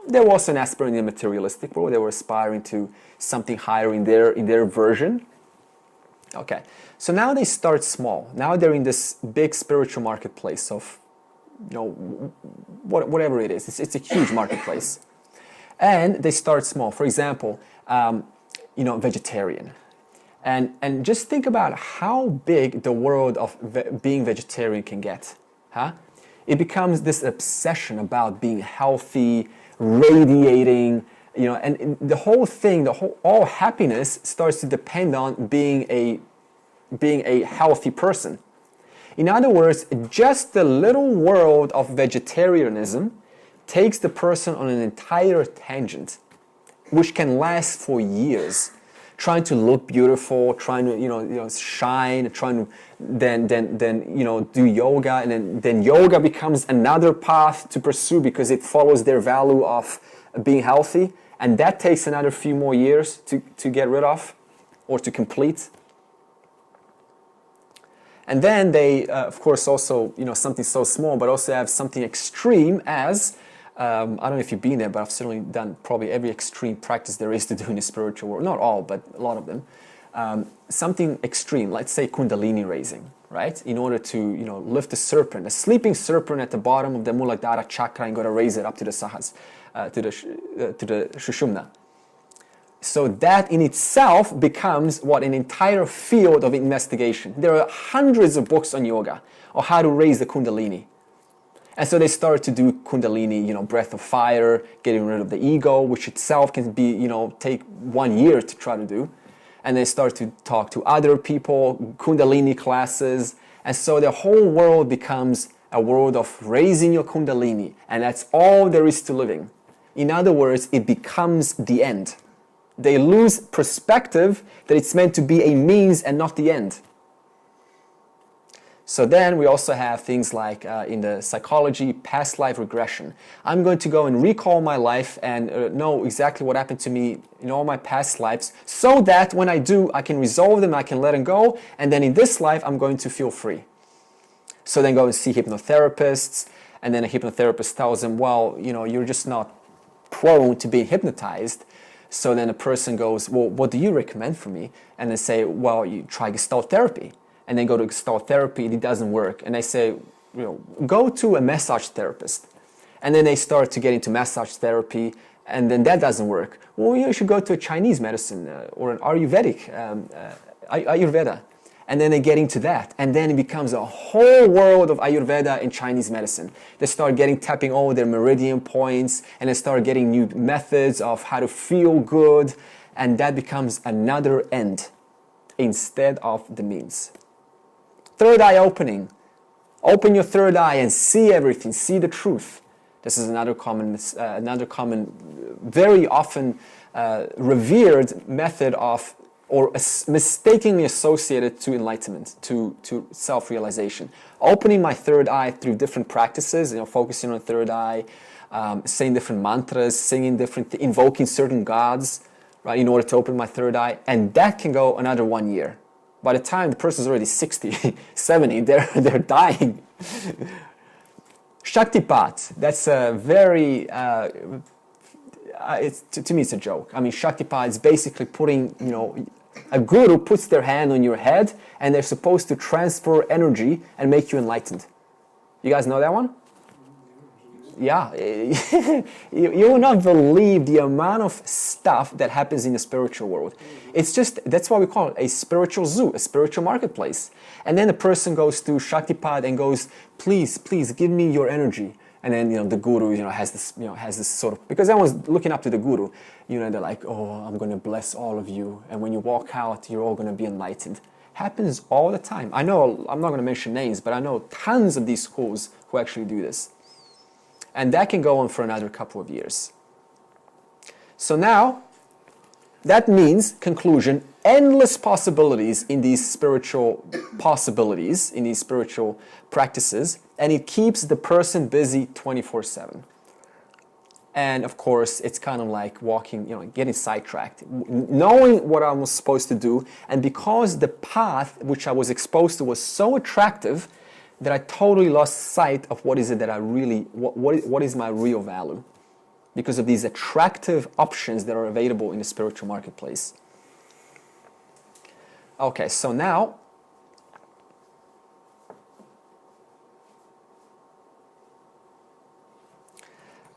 There was an aspirant in the materialistic world, they were aspiring to something higher in their version. Okay, so now they start small. Now they're in this big spiritual marketplace of, whatever it is. It's a huge marketplace. And they start small. For example, vegetarian. And just think about how big the world of being vegetarian can get. Huh? It becomes this obsession about being healthy, radiating, and the whole thing, all happiness starts to depend on being a healthy person. In other words, just the little world of vegetarianism takes the person on an entire tangent, which can last for years, trying to look beautiful, trying to shine, trying to then do yoga, and then yoga becomes another path to pursue because it follows their value of being healthy. And that takes another few more years to get rid of or to complete. And then they, of course, also, something so small, but also have something extreme as, I don't know if you've been there, but I've certainly done probably every extreme practice there is to do in the spiritual world. Not all, but a lot of them. Something extreme, let's say Kundalini raising, right? In order to, lift a serpent, a sleeping serpent at the bottom of the Muladhara chakra, and got to raise it up to the Sahas. To the Shushumna. So that in itself becomes an entire field of investigation. There are hundreds of books on yoga, or how to raise the Kundalini. And so they start to do Kundalini, breath of fire, getting rid of the ego, which itself can be, take 1 year to try to do. And they start to talk to other people, Kundalini classes. And so the whole world becomes a world of raising your Kundalini. And that's all there is to living. In other words, it becomes the end. They lose perspective that it's meant to be a means and not the end. So then we also have things like in the psychology, past life regression. I'm going to go and recall my life and know exactly what happened to me in all my past lives, so that when I do, I can resolve them, I can let them go, and then in this life, I'm going to feel free. So then go and see hypnotherapists, and then a hypnotherapist tells them, well, you're just not prone to being hypnotized. So then a person goes, well, what do you recommend for me? And they say, well, you try Gestalt therapy. And then go to Gestalt therapy, it doesn't work. And they say, go to a massage therapist. And then they start to get into massage therapy, and then that doesn't work. Well, you should go to a Chinese medicine or an Ayurvedic, Ayurveda. And then they get into that. And then it becomes a whole world of Ayurveda and Chinese medicine. They start tapping all their meridian points, and they start getting new methods of how to feel good. And that becomes another end instead of the means. Third eye opening. Open your third eye and see everything, see the truth. This is another common, very often revered method of, or mistakenly associated to enlightenment, to self-realization. Opening my third eye through different practices, focusing on the third eye, saying different mantras, singing invoking certain gods, right, in order to open my third eye, and that can go another 1 year. By the time the person's already 60, 70, they're dying. Shaktipat, that's a very to me it's a joke. I mean, Shaktipat is basically putting, you know, a guru puts their hand on your head and they're supposed to transfer energy and make you enlightened. You guys know that one? Yeah, you will not believe the amount of stuff that happens in the spiritual world. It's just, that's why we call it a spiritual zoo, a spiritual marketplace. And then the person goes to Shaktipat and goes, please, please give me your energy. And then, you know, the guru, you know, has this sort of, because everyone's looking up to the guru, you know, they're like, oh, I'm going to bless all of you. And when you walk out, you're all going to be enlightened. Happens all the time. I know, I'm not going to mention names, but I know tons of these schools who actually do this. And that can go on for another couple of years. So now, that means, conclusion, endless possibilities in these spiritual possibilities, in these spiritual practices, and it keeps the person busy 24/7. And of course, it's kind of like walking, you know, getting sidetracked, knowing what I was supposed to do, and because the path which I was exposed to was so attractive, that I totally lost sight of what is it that I really, what is my real value, because of these attractive options that are available in the spiritual marketplace. Okay, so now,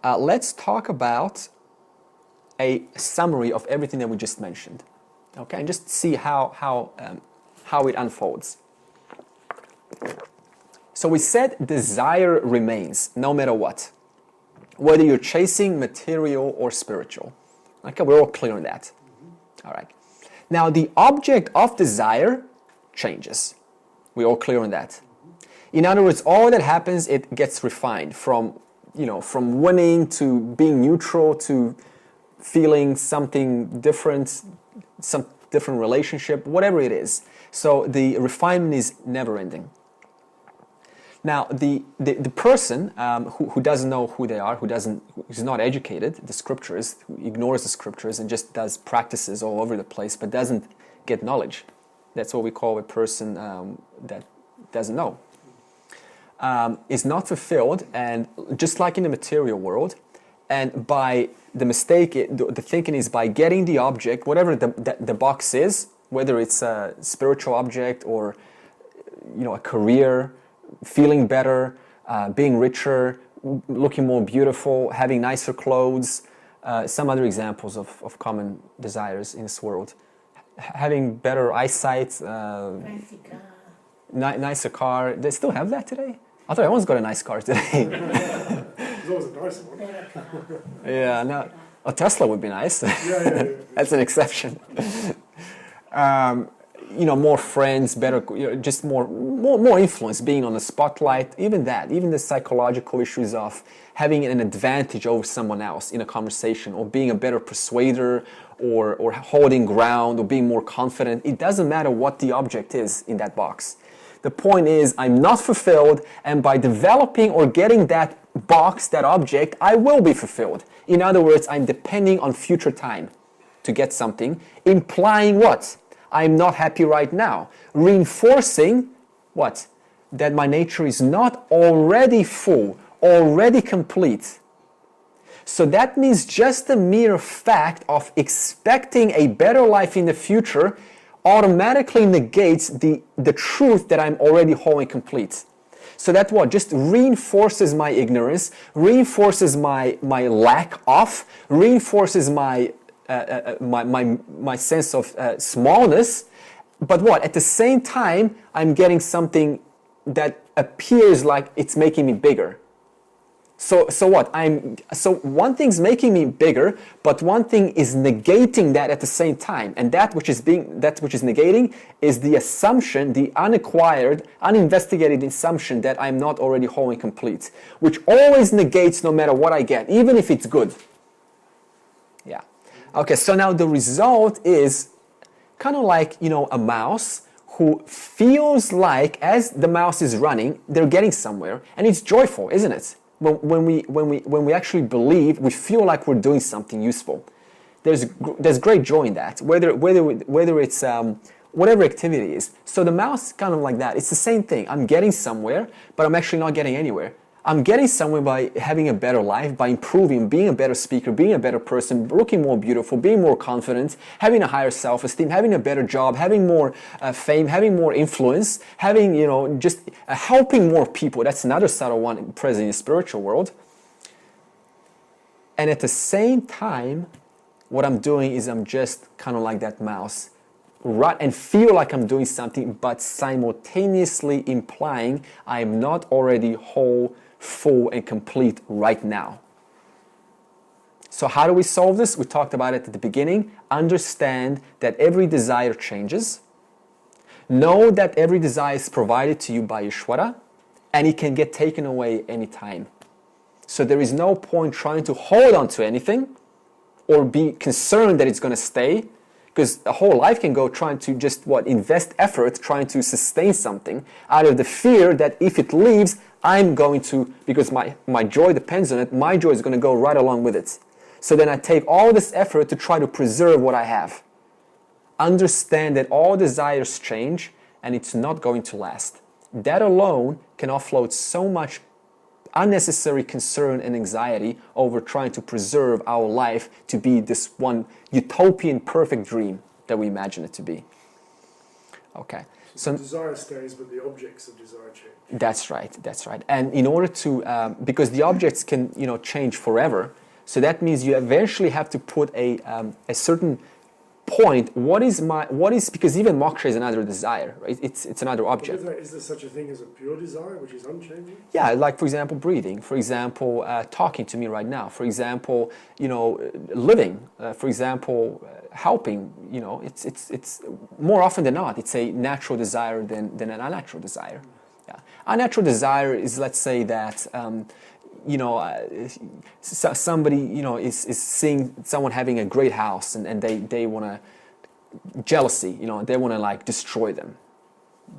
let's talk about a summary of everything that we just mentioned. Okay, and just see how it unfolds. So we said desire remains no matter what, whether you're chasing material or spiritual. Okay, we're all clear on that. All right. Now the object of desire changes. We're all clear on that. In other words, all that happens, it gets refined from, you know, from winning to being neutral to feeling something different, some different relationship, whatever it is. So the refinement is never ending. Now, the person who doesn't know who they are, who's not educated, the scriptures, who ignores the scriptures and just does practices all over the place, but doesn't get knowledge. That's what we call a person that doesn't know. Is not fulfilled, and just like in the material world, and by the mistake, the thinking is by getting the object, whatever the box is, whether it's a spiritual object or, you know, a career, feeling better, being richer, looking more beautiful, having nicer clothes, some other examples of common desires in this world. Having better eyesight, nicer car. They still have that today? I thought everyone's got a nice car today. There's always a nice one. Yeah, no. A Tesla would be nice. Yeah. That's an exception. You know, more friends, better, you know, just more influence, being on the spotlight, even the psychological issues of having an advantage over someone else in a conversation, or being a better persuader, or holding ground, or being more confident. It doesn't matter what the object is in that box. The point is, I'm not fulfilled, and by developing or getting that box, that object, I will be fulfilled. In other words, I'm depending on future time to get something, implying what? I'm not happy right now. Reinforcing what? That my nature is not already full, already complete. So that means just the mere fact of expecting a better life in the future automatically negates the truth that I'm already whole and complete. So that what? Just reinforces my ignorance, reinforces my lack of, reinforces my sense of smallness, but what? At the same time, I'm getting something that appears like it's making me bigger. So what? So one thing's making me bigger, but one thing is negating that at the same time, and that which is negating is the assumption, the unacquired, uninvestigated assumption that I'm not already whole and complete, which always negates no matter what I get, even if it's good. Yeah. Okay, so now the result is kind of like, you know, a mouse who feels like as the mouse is running, they're getting somewhere, and it's joyful, isn't it? When we actually believe, we feel like we're doing something useful. There's great joy in that, whether it's whatever activity is. So the mouse is kind of like that. It's the same thing. I'm getting somewhere, but I'm actually not getting anywhere. I'm getting somewhere by having a better life, by improving, being a better speaker, being a better person, looking more beautiful, being more confident, having a higher self-esteem, having a better job, having more fame, having more influence, having, just helping more people. That's another subtle one present in the spiritual world. And at the same time, what I'm doing is I'm just kind of like that mouse, right, and feel like I'm doing something, but simultaneously implying I am not already whole, full, and complete right now. So how do we solve this? We talked about it at the beginning. Understand that every desire changes. Know that every desire is provided to you by Ishvara, and it can get taken away anytime. So there is no point trying to hold on to anything or be concerned that it's going to stay, because a whole life can go trying to just invest effort trying to sustain something out of the fear that if it leaves, I'm going to, because my joy depends on it, my joy is going to go right along with it. So then I take all this effort to try to preserve what I have. Understand that all desires change and it's not going to last. That alone can offload so much unnecessary concern and anxiety over trying to preserve our life to be this one utopian perfect dream that we imagine it to be. Okay. So the desire stays, but the objects of desire change. That's right. And in order to, because the objects can, change forever, so that means you eventually have to put a certain point. Because even moksha is another desire, right? It's another object. Is there such a thing as a pure desire, which is unchanging? Yeah, like for example, breathing. For example, talking to me right now. For example, living. For example, helping. It's more often than not, it's a natural desire than an unnatural desire. Yeah, unnatural desire is, let's say that. Somebody is seeing someone having a great house and they want to jealousy, they want to destroy them,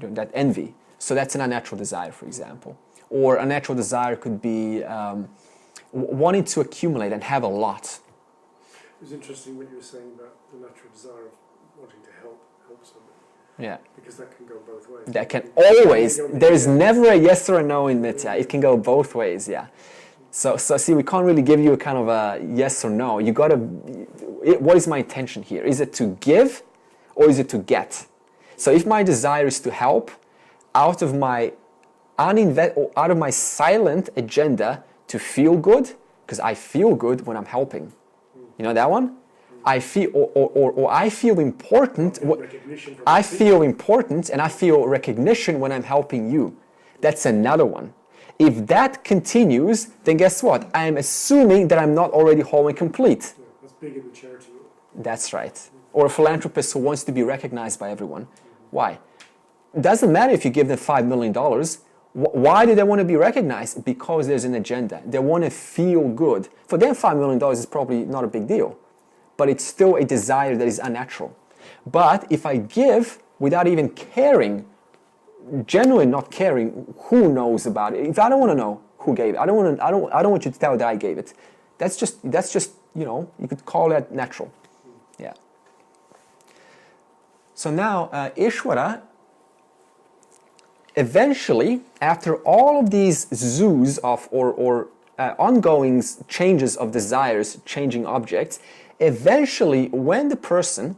that envy. So that's an unnatural desire, for example. Or a natural desire could be wanting to accumulate and have a lot. It was interesting what you were saying about the natural desire of wanting to help somebody. Yeah. Because that can go both ways. That can always, there is never a yes or a no in Mithya. It can go both ways, yeah. So see, we can't really give you a kind of a yes or no. You got to, what is my intention here? Is it to give or is it to get? So if my desire is to help, out of my silent agenda to feel good, because I feel good when I'm helping. You know that one? I feel, or I feel important. I feel important and I feel recognition when I'm helping you. That's another one. If that continues, then guess what? I am assuming that I'm not already whole and complete. Yeah, that's big in the charity world. That's right. Or a philanthropist who wants to be recognized by everyone. Why? It doesn't matter if you give them $5 million. Why do they want to be recognized? Because there's an agenda. They want to feel good. For them, $5 million is probably not a big deal. But it's still a desire that is unnatural. But if I give without even caring, genuinely not caring, who knows about it? If I don't want to know who gave it, I don't want you to tell that I gave it. That's just you could call that natural. Yeah. So now Ishvara, eventually, after all of these zoos of or ongoing changes of desires, changing objects, eventually when the person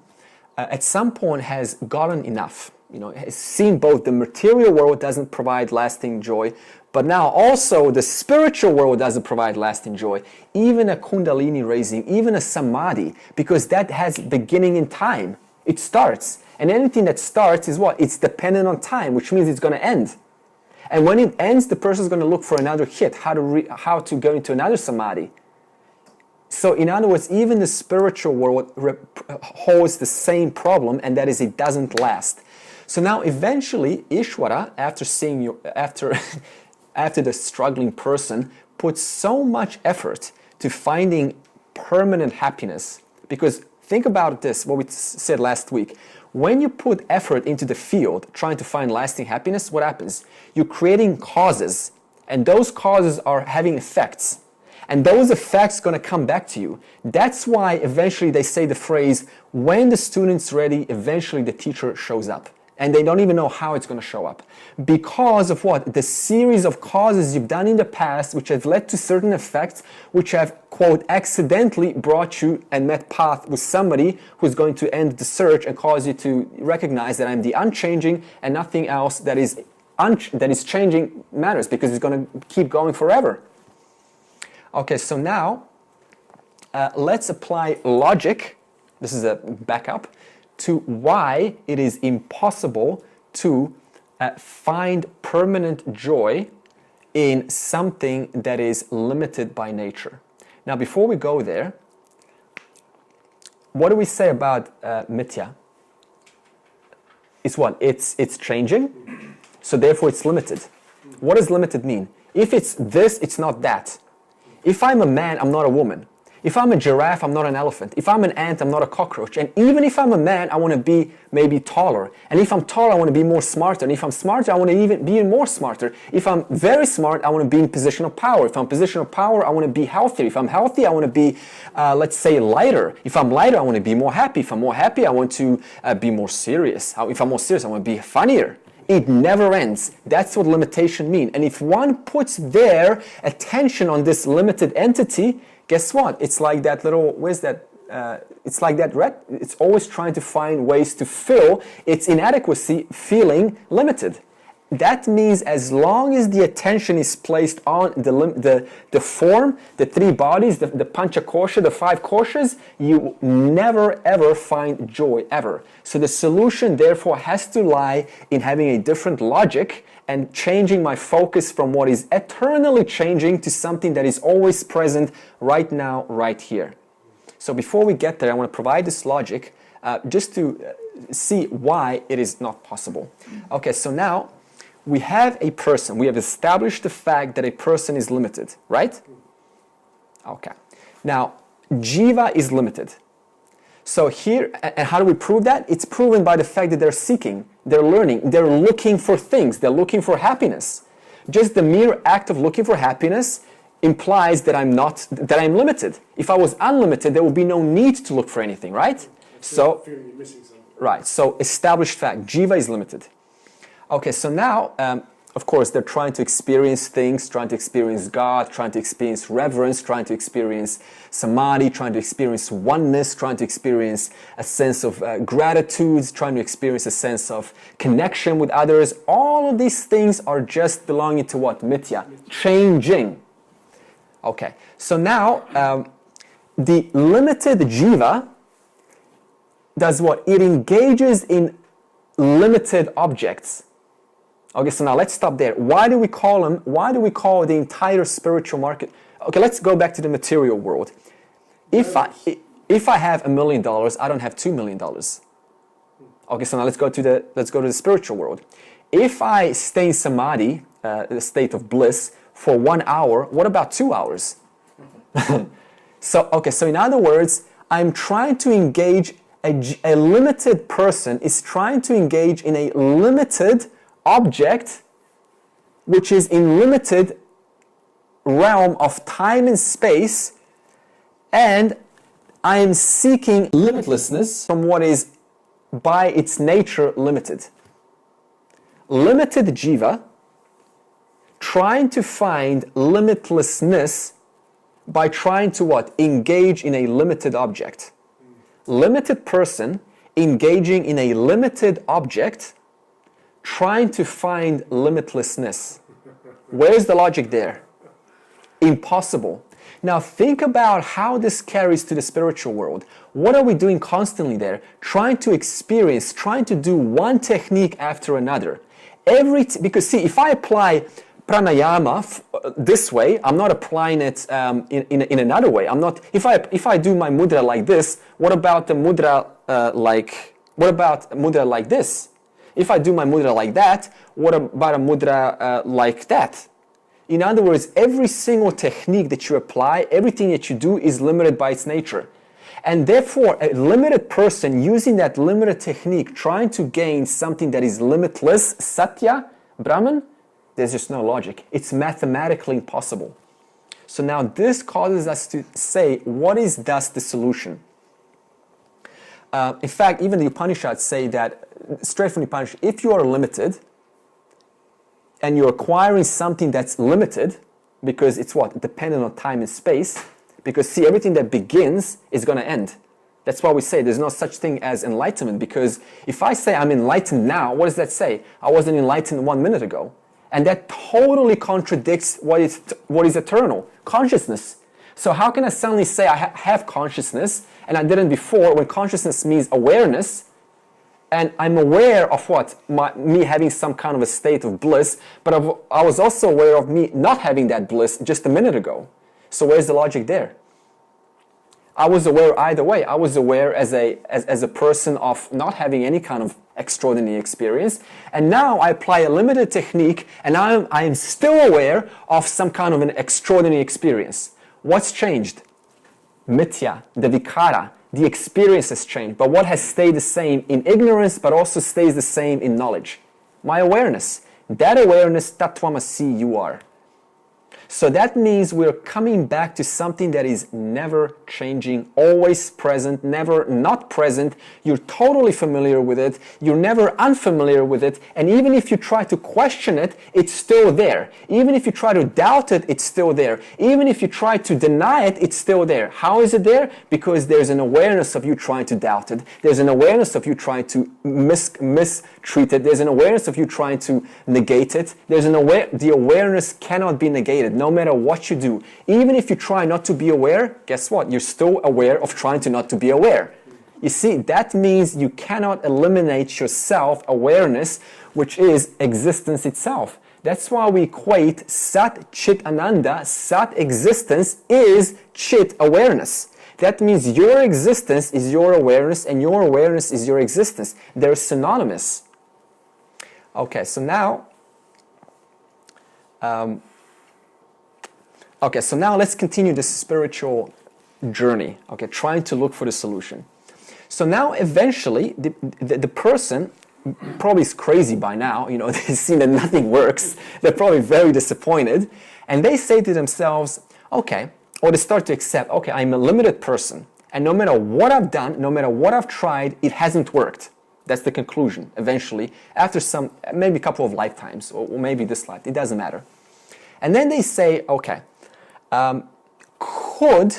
at some point has gotten enough, has seen both the material world doesn't provide lasting joy, but now also the spiritual world doesn't provide lasting joy. Even a Kundalini raising, even a Samadhi, because that has beginning in time. It starts. And anything that starts is what? It's dependent on time, which means it's going to end. And when it ends, the person is going to look for another hit, how to go into another Samadhi. So in other words, even the spiritual world holds the same problem, and that is it doesn't last. So now eventually Ishvara, after the struggling person, puts so much effort to finding permanent happiness. Because think about this, what we said last week. When you put effort into the field trying to find lasting happiness, what happens? You're creating causes, and those causes are having effects. And those effects are going to come back to you. That's why eventually they say the phrase, when the student's ready, eventually the teacher shows up. And they don't even know how it's going to show up. Because of what? The series of causes you've done in the past, which have led to certain effects, which have, quote, accidentally brought you and met path with somebody who's going to end the search and cause you to recognize that I'm the unchanging and nothing else that is changing matters, because it's going to keep going forever. Okay, so now let's apply logic. This is a backup to why it is impossible to find permanent joy in something that is limited by nature. Now, before we go there, what do we say about mithya? It's what? It's changing, so therefore it's limited. What does limited mean? If it's this, it's not that. If I'm a man, I'm not a woman. If I'm a giraffe, I'm not an elephant. If I'm an ant, I'm not a cockroach. And even if I'm a man, I want to be maybe taller. And if I'm taller, I want to be more smarter. And if I'm smarter, I want to even be more smarter. If I'm very smart, I want to be in position of power. If I'm in position of power, I want to be healthier. If I'm healthy, I want to be, let's say, lighter. If I'm lighter, I want to be more happy. If I'm more happy, I want to be more serious. If I'm more serious, I want to be funnier. It never ends. That's what limitation means. And if one puts their attention on this limited entity, guess what? It's like that little, where's that? It's like that rat. It's always trying to find ways to fill its inadequacy, feeling limited. That means as long as the attention is placed on the form, the three bodies, the pancha kosha, the five koshas, you never ever find joy, ever. So the solution therefore has to lie in having a different logic and changing my focus from what is eternally changing to something that is always present right now, right here. So before we get there, I want to provide this logic just to see why it is not possible. Okay, so now we have a person. We have established the fact that a person is limited, right? Okay. Now, Jiva is limited. So here, and how do we prove that? It's proven by the fact that they're seeking, they're learning, they're looking for things, they're looking for happiness. Just the mere act of looking for happiness implies that I'm limited. If I was unlimited, there would be no need to look for anything, right? So, feeling you're missing something. Right, so established fact, Jiva is limited. Okay, so now, of course, they're trying to experience things, trying to experience God, trying to experience reverence, trying to experience samadhi, trying to experience oneness, trying to experience a sense of gratitude, trying to experience a sense of connection with others. All of these things are just belonging to what? Mithya. Changing. Okay, so now, the limited Jiva does what? It engages in limited objects. Okay, so now let's stop there. Why do we call the entire spiritual market? Okay, let's go back to the material world. If I have $1 million, I don't have $2 million. Okay, so now let's go to the spiritual world. If I stay in samadhi, the state of bliss, for 1 hour, what about 2 hours? So in other words, I'm trying to engage, a limited person is trying to engage in a limited object which is in limited realm of time and space, and I am seeking limitlessness from what is by its nature limited. Limited Jiva trying to find limitlessness by trying to what? Engage in a limited object. Limited person engaging in a limited object trying to find limitlessness. Where's the logic there? Impossible. Now think about how this carries to the spiritual world. What are we doing constantly there? Trying to experience, trying to do one technique after another. Because see, if I apply pranayama this way, I'm not applying it in another way. I'm not. If I do my mudra like this, what about the mudra like this? If I do my mudra like that, what about a mudra like that? In other words, every single technique that you apply, everything that you do is limited by its nature. And therefore, a limited person using that limited technique, trying to gain something that is limitless, Satya, Brahman, there's just no logic. It's mathematically impossible. So now this causes us to say, what is thus the solution? In fact, even the Upanishads say that straight from the Upanishads, if you are limited and you're acquiring something that's limited, because it's what? Dependent on time and space, because see, everything that begins is going to end. That's why we say there's no such thing as enlightenment, because if I say I'm enlightened now, what does that say? I wasn't enlightened 1 minute ago. And that totally contradicts what is eternal, consciousness. So how can I suddenly say I have consciousness and I didn't before, when consciousness means awareness, and I'm aware of what? Me having some kind of a state of bliss, but I was also aware of me not having that bliss just a minute ago. So where's the logic there? I was aware either way. I was aware as a person of not having any kind of extraordinary experience, and now I apply a limited technique, and I am still aware of some kind of an extraordinary experience. What's changed? Mithya, the vikara, the experience has changed, but what has stayed the same in ignorance, but also stays the same in knowledge? My awareness. That awareness, tattvamasi, you are. So that means we're coming back to something that is never changing, always present, never not present. You're totally familiar with it. You're never unfamiliar with it. And even if you try to question it, it's still there. Even if you try to doubt it, it's still there. Even if you try to deny it, it's still there. How is it there? Because there's an awareness of you trying to doubt it. There's an awareness of you trying to mistreat it. There's an awareness of you trying to negate it. The awareness cannot be negated. No matter what you do, even if you try not to be aware, guess what? You're still aware of trying to not to be aware. You see, that means you cannot eliminate your self-awareness, which is existence itself. That's why we equate Sat Chit Ananda. Sat existence is Chit awareness. That means your existence is your awareness, and your awareness is your existence. They're synonymous. Okay, so now let's continue this spiritual journey, okay, trying to look for the solution. So now eventually the person probably is crazy by now, they've seen that nothing works, they're probably very disappointed, and they say to themselves, okay, or they start to accept, okay, I'm a limited person, and no matter what I've done, no matter what I've tried, it hasn't worked. That's the conclusion, eventually, after maybe a couple of lifetimes, or maybe this life, it doesn't matter. And then they say, okay, could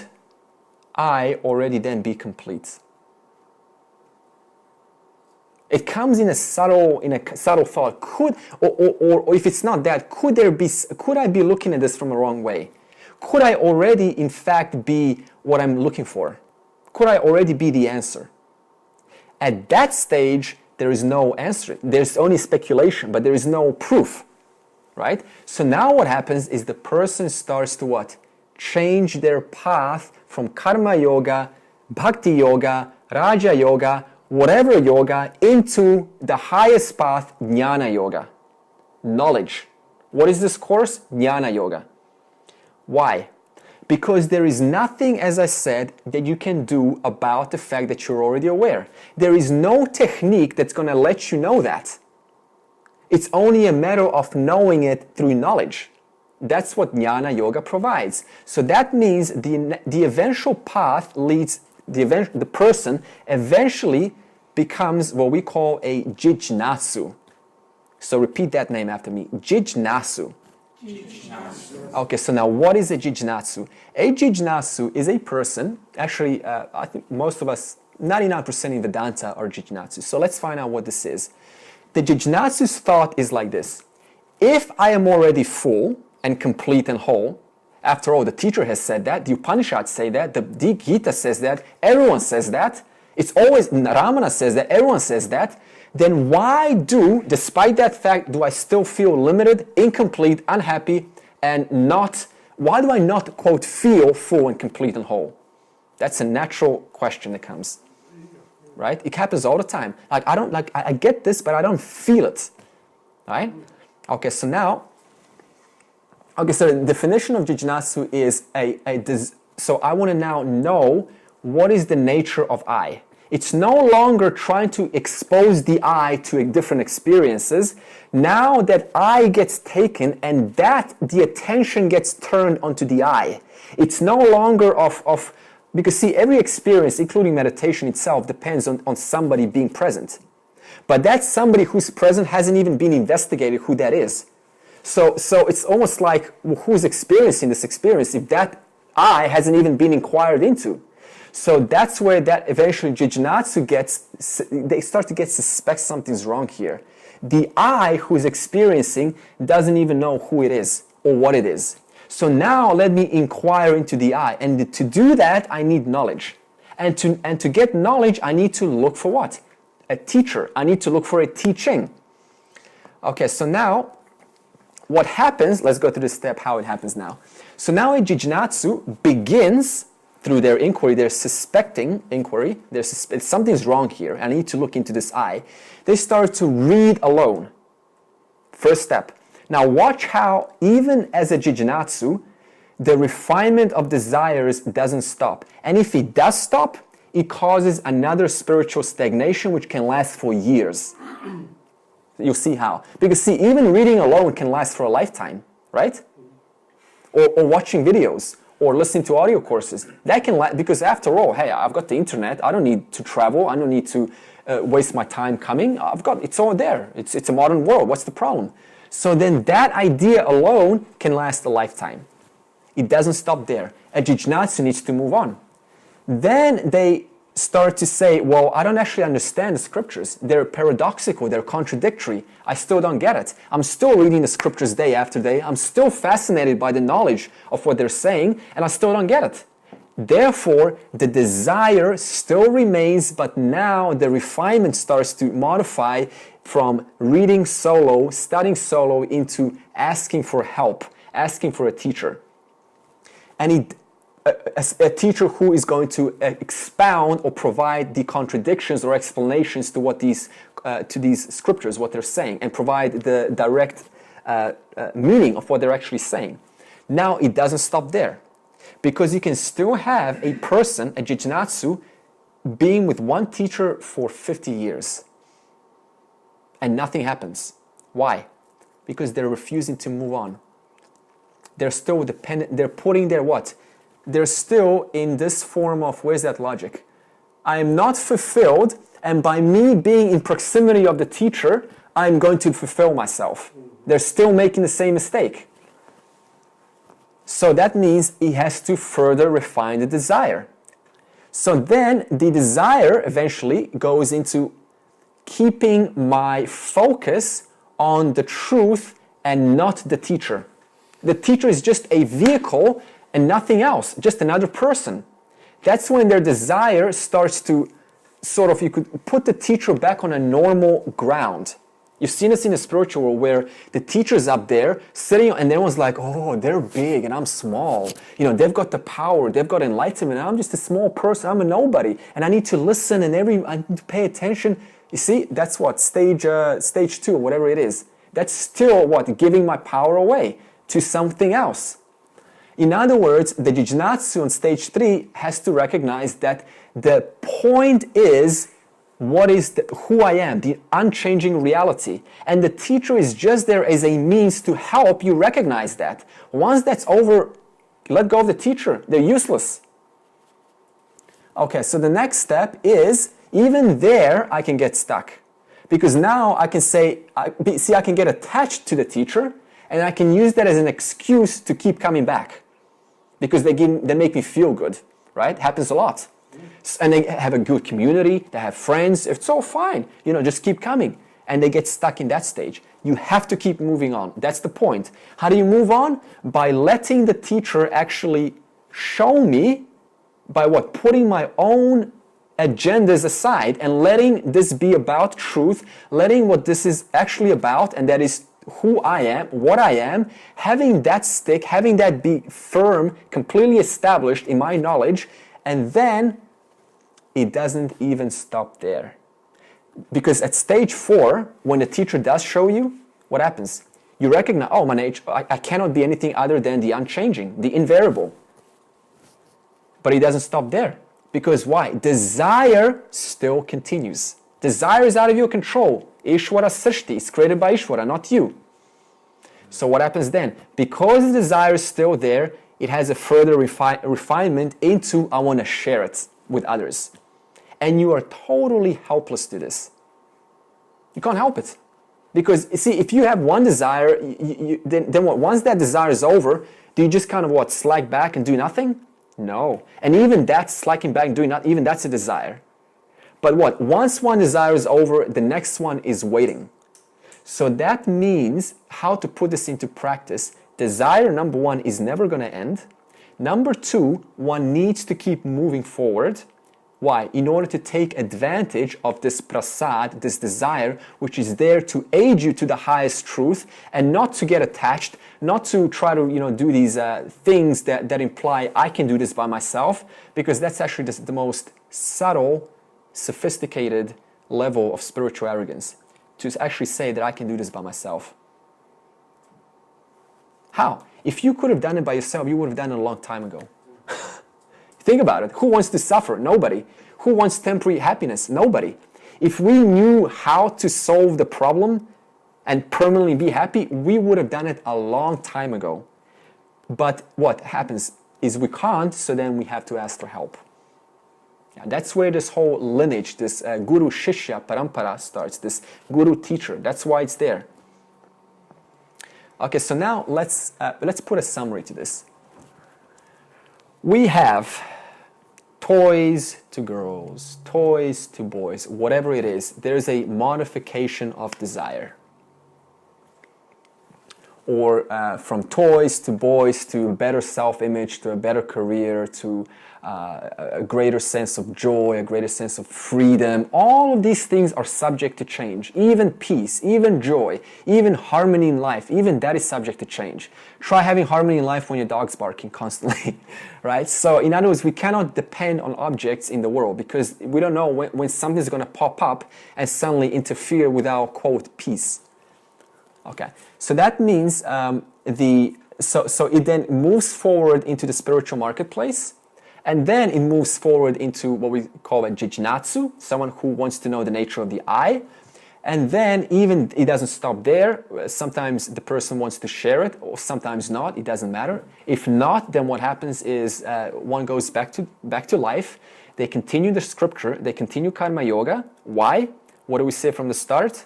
I already then be complete? It comes in a subtle thought. Could, or if it's not that, could I be looking at this from the wrong way? Could I already, in fact, be what I'm looking for? Could I already be the answer? At that stage, there is no answer. There's only speculation, but there is no proof, right? So now what happens is the person starts to what? Change their path from karma yoga, bhakti yoga, raja yoga, whatever yoga, into the highest path, jnana yoga, knowledge. What is this course? Jnana yoga. Why? Because there is nothing, as I said, that you can do about the fact that you're already aware. There is no technique that's going to let you know that. It's only a matter of knowing it through knowledge. That's what Jnana Yoga provides. So that means the eventual path leads, the person eventually becomes what we call a Jijnasu. So repeat that name after me. Jijnasu. Okay, so now what is a Jijnasu? A Jijnasu is a person, actually I think most of us, 99% in Vedanta are Jijnasu. So let's find out what this is. The Jijnasu's thought is like this. If I am already full and complete and whole, after all, the teacher has said that, the Upanishads say that, the Gita says that, everyone says that, it's always, Ramana says that, everyone says that, then why despite that fact, do I still feel limited, incomplete, unhappy, and why do I not, quote, feel full and complete and whole? That's a natural question that comes, right? It happens all the time. I get this, but I don't feel it, right? Okay, so the definition of Jijnasu is so I want to now know what is the nature of I. It's no longer trying to expose the I to different experiences. Now that I gets taken and that the attention gets turned onto the I. It's no longer because see, every experience, including meditation itself, depends on somebody being present. But that's somebody who's present hasn't even been investigated who that is. So it's almost like, well, who's experiencing this experience if that I hasn't even been inquired into? So that's where that eventually Jijinatsu they start to suspect something's wrong here. The I who is experiencing doesn't even know who it is or what it is. So now let me inquire into the I. And to do that, I need knowledge. And to get knowledge, I need to look for what? A teacher. I need to look for a teaching. Okay, so now what happens, let's go to this step, how it happens now. So now a Jijinatsu begins through their inquiry, their suspecting inquiry, something's wrong here, I need to look into this I. They start to read alone. First step. Now watch how, even as a Jijinatsu, the refinement of desires doesn't stop. And if it does stop, it causes another spiritual stagnation which can last for years. You'll see how. Because see, even reading alone can last for a lifetime, right? Or watching videos, or listening to audio courses. That can last, because after all, hey, I've got the internet, I don't need to travel, I don't need to waste my time coming, it's all there. It's a modern world, what's the problem? So then that idea alone can last a lifetime. It doesn't stop there. A Jijinatsu needs to move on. Then they start to say, well, I don't actually understand the scriptures. They're paradoxical, they're contradictory. I still don't get it. I'm still reading the scriptures day after day. I'm still fascinated by the knowledge of what they're saying, and I still don't get it. Therefore, the desire still remains, but now the refinement starts to modify from reading solo, studying solo, into asking for help, asking for a teacher. And a teacher who is going to expound or provide the contradictions or explanations to what these scriptures, what they're saying, and provide the direct meaning of what they're actually saying. Now it doesn't stop there, because you can still have a person, a Jijinatsu, being with one teacher for 50 years and nothing happens. Why? Because they're refusing to move on. They're still dependent. They're putting their what? They're still in this form of, where's that logic? I am not fulfilled, and by me being in proximity of the teacher, I'm going to fulfill myself. They're still making the same mistake. So that means he has to further refine the desire. So then the desire eventually goes into keeping my focus on the truth and not the teacher. The teacher is just a vehicle and nothing else, just another person. That's when their desire starts to sort of, you could put the teacher back on a normal ground. You've seen this in the spiritual world where the teacher's up there sitting and everyone's like, oh, they're big and I'm small. You know, they've got the power, they've got enlightenment, and I'm just a small person, I'm a nobody. And I need to listen and I need to pay attention. You see, that's what, stage 2, whatever it is. That's still what, giving my power away to something else. In other words, the Jijinatsu on stage 3 has to recognize that the point is what is who I am, the unchanging reality. And the teacher is just there as a means to help you recognize that. Once that's over, let go of the teacher. They're useless. Okay, so the next step is, even there I can get stuck. Because now I can say, I can get attached to the teacher, and I can use that as an excuse to keep coming back. Because they make me feel good, right? Happens a lot. And they have a good community, they have friends, it's all fine. You know, just keep coming. And they get stuck in that stage. You have to keep moving on. That's the point. How do you move on? By letting the teacher actually show me, by what? Putting my own agendas aside and letting this be about truth, letting what this is actually about, and that is who I am, what I am, having that stick, having that be firm, completely established in my knowledge, and then it doesn't even stop there. Because at stage 4, when the teacher does show you, what happens? You recognize, oh, my nature, I cannot be anything other than the unchanging, the invariable. But it doesn't stop there. Because why? Desire still continues. Desire is out of your control. Ishvara Srishti is created by Ishvara, not you. So what happens then? Because the desire is still there, it has a further refinement into, I want to share it with others. And you are totally helpless to this. You can't help it. Because, you see, if you have one desire, then what? Once that desire is over, do you just kind of, what, slack back and do nothing? No. And even that slacking back and doing nothing, even that's a desire. But what? Once one desire is over, the next one is waiting. So that means, how to put this into practice, desire, number one, is never going to end. Number two, one needs to keep moving forward. Why? In order to take advantage of this prasad, this desire, which is there to aid you to the highest truth, and not to get attached, not to try to, do these things that imply I can do this by myself, because that's actually the most subtle, sophisticated level of spiritual arrogance, to actually say that I can do this by myself. How? If you could have done it by yourself, you would have done it a long time ago. Think about it. Who wants to suffer? Nobody. Who wants temporary happiness? Nobody. If we knew how to solve the problem and permanently be happy, we would have done it a long time ago. But what happens is we can't, so then we have to ask for help. Yeah, that's where this whole lineage, this guru shishya parampara starts, this guru teacher. That's why it's there. Okay, so now let's put a summary to this. We have toys to girls, toys to boys, whatever it is, there's a modification of desire. Or from toys to boys to better self-image, to a better career, to a greater sense of joy, a greater sense of freedom. All of these things are subject to change. Even peace, even joy, even harmony in life, even that is subject to change. Try having harmony in life when your dog's barking constantly, right? So in other words, we cannot depend on objects in the world because we don't know when something's going to pop up and suddenly interfere with our, quote, peace. Okay, so that means so it then moves forward into the spiritual marketplace, and then it moves forward into what we call a jijnatsu, someone who wants to know the nature of the I, and then even it doesn't stop there. Sometimes the person wants to share it, or sometimes not. It doesn't matter. If not, then what happens is one goes back to life. They continue the scripture. They continue karma yoga. Why? What do we say from the start?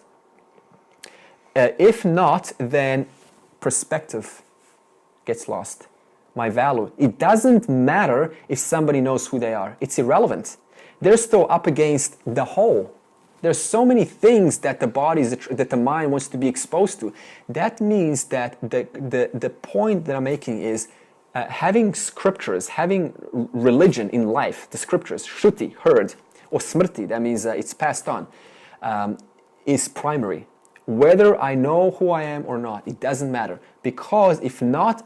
If not, then perspective gets lost. My value. It doesn't matter if somebody knows who they are. It's irrelevant. They're still up against the whole. There's so many things that that the mind wants to be exposed to. That means that the point that I'm making is having scriptures, having religion in life, the scriptures, shruti, heard, or smrti, that means it's passed on, is primary. Whether I know who I am or not, it doesn't matter. Because if not,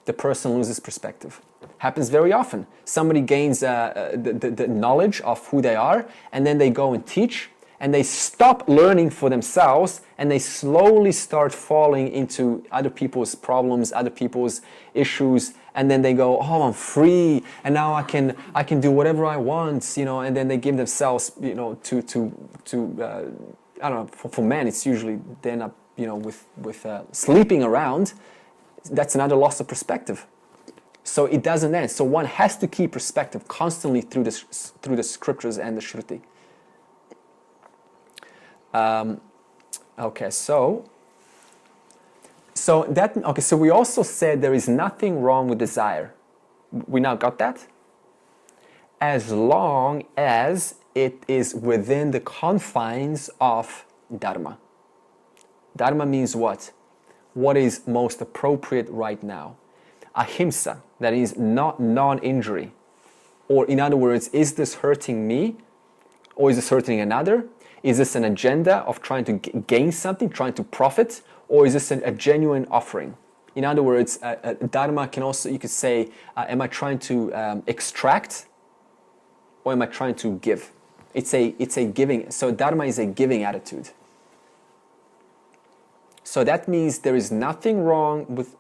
the person loses perspective. Happens very often. Somebody gains the knowledge of who they are, and then they go and teach, and they stop learning for themselves, and they slowly start falling into other people's problems, other people's issues, and then they go, oh, I'm free, and now I can do whatever I want, and then they give themselves, to I don't know, for men, it's usually they end up, with sleeping around. That's another loss of perspective. So it doesn't end. So one has to keep perspective constantly through the scriptures and the shruti. So we also said there is nothing wrong with desire. We now got that? As long as it is within the confines of dharma. Dharma means what? What is most appropriate right now? Ahimsa, that is not non-injury. Or in other words, is this hurting me? Or is this hurting another? Is this an agenda of trying to gain something, trying to profit? Or is this a genuine offering? In other words, dharma can also, you could say, am I trying to extract? Or am I trying to give? It's a giving. So dharma is a giving attitude. So that means there is nothing wrong with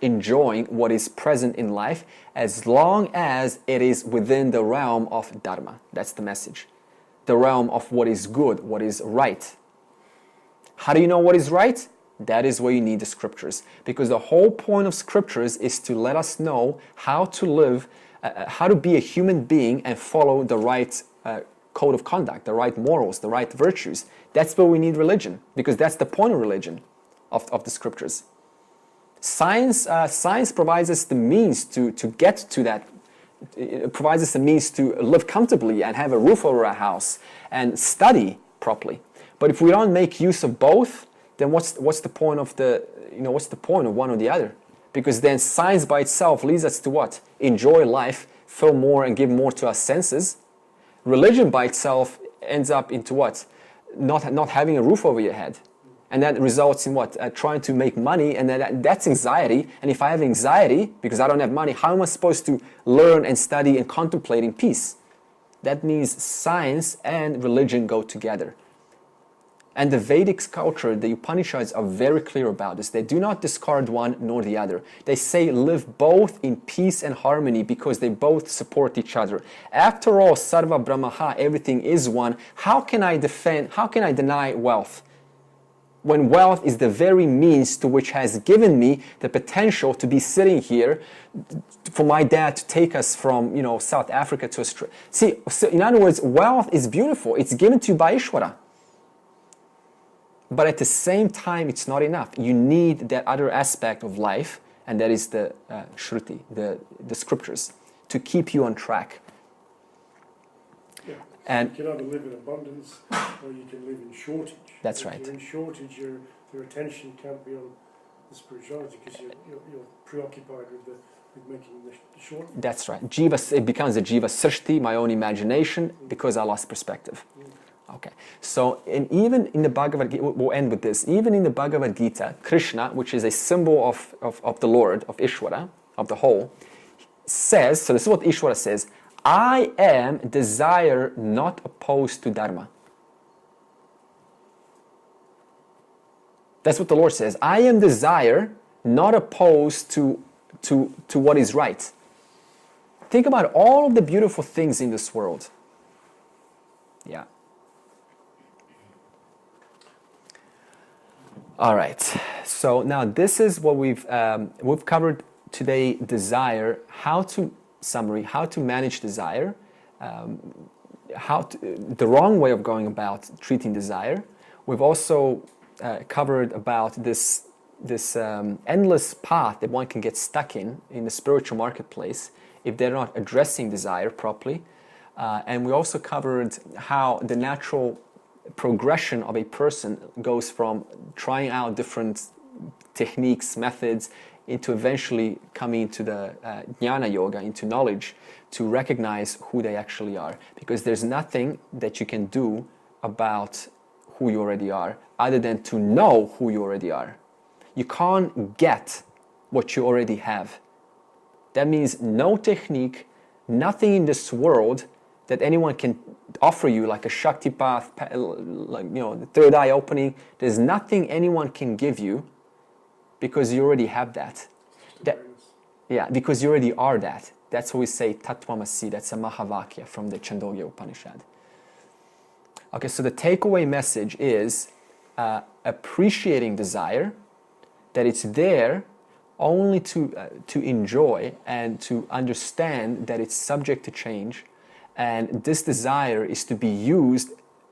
enjoying what is present in life as long as it is within the realm of dharma. That's the message. The realm of what is good, what is right. How do you know what is right? That is where you need the scriptures. Because the whole point of scriptures is to let us know how to live, how to be a human being and follow the right code of conduct, the right morals, the right virtues. That's where we need religion, because that's the point of religion, of the scriptures. Science provides us the means to get to that. It provides us the means to live comfortably and have a roof over our house and study properly. But if we don't make use of both, then what's the point of what's the point of one or the other? Because then science by itself leads us to what? Enjoy life, feel more and give more to our senses. Religion by itself ends up into what? Not having a roof over your head. And that results in what? Trying to make money, and that's anxiety. And if I have anxiety because I don't have money, how am I supposed to learn and study and contemplate in peace? That means science and religion go together. And the Vedic culture, the Upanishads are very clear about this. They do not discard one nor the other. They say live both in peace and harmony because they both support each other. After all, Sarva Brahmaha, everything is one. How can I deny wealth? When wealth is the very means to which has given me the potential to be sitting here, for my dad to take us from South Africa to Australia. See, so in other words, wealth is beautiful. It's given to you by Ishvara. But at the same time, it's not enough. You need that other aspect of life, and that is the Shruti, the scriptures, to keep you on track. Yeah. And you can either live in abundance or you can live in shortage. That's right. If you're in shortage, your attention can't be on the spirituality because you're preoccupied with making the short. That's right. Jiva, it becomes a Jiva Srishti, my own imagination, because I lost perspective. Okay, so even in the Bhagavad Gita, we'll end with this, even in the Bhagavad Gita, Krishna, which is a symbol of the Lord, of Ishvara, of the whole, says, so this is what Ishvara says, I am desire not opposed to Dharma. That's what the Lord says. I am desire not opposed to what is right. Think about all of the beautiful things in this world. Yeah. All right, so now this is what we've covered today, desire, how to manage desire, the wrong way of going about treating desire. We've also covered about this endless path that one can get stuck in the spiritual marketplace if they're not addressing desire properly. And we also covered how the natural progression of a person goes from trying out different techniques, methods, into eventually coming into the Jnana Yoga, into knowledge, to recognize who they actually are. Because there's nothing that you can do about who you already are, other than to know who you already are. You can't get what you already have. That means no technique, nothing in this world that anyone can offer you, like a Shakti path, like the third eye opening. There's nothing anyone can give you because you already have that. Yeah, because you already are that. That's what we say, Tattvamasi. That's a Mahavakya from the Chandogya Upanishad. Okay, so the takeaway message is appreciating desire, that it's there only to enjoy and to understand that it's subject to change. And this desire is to be used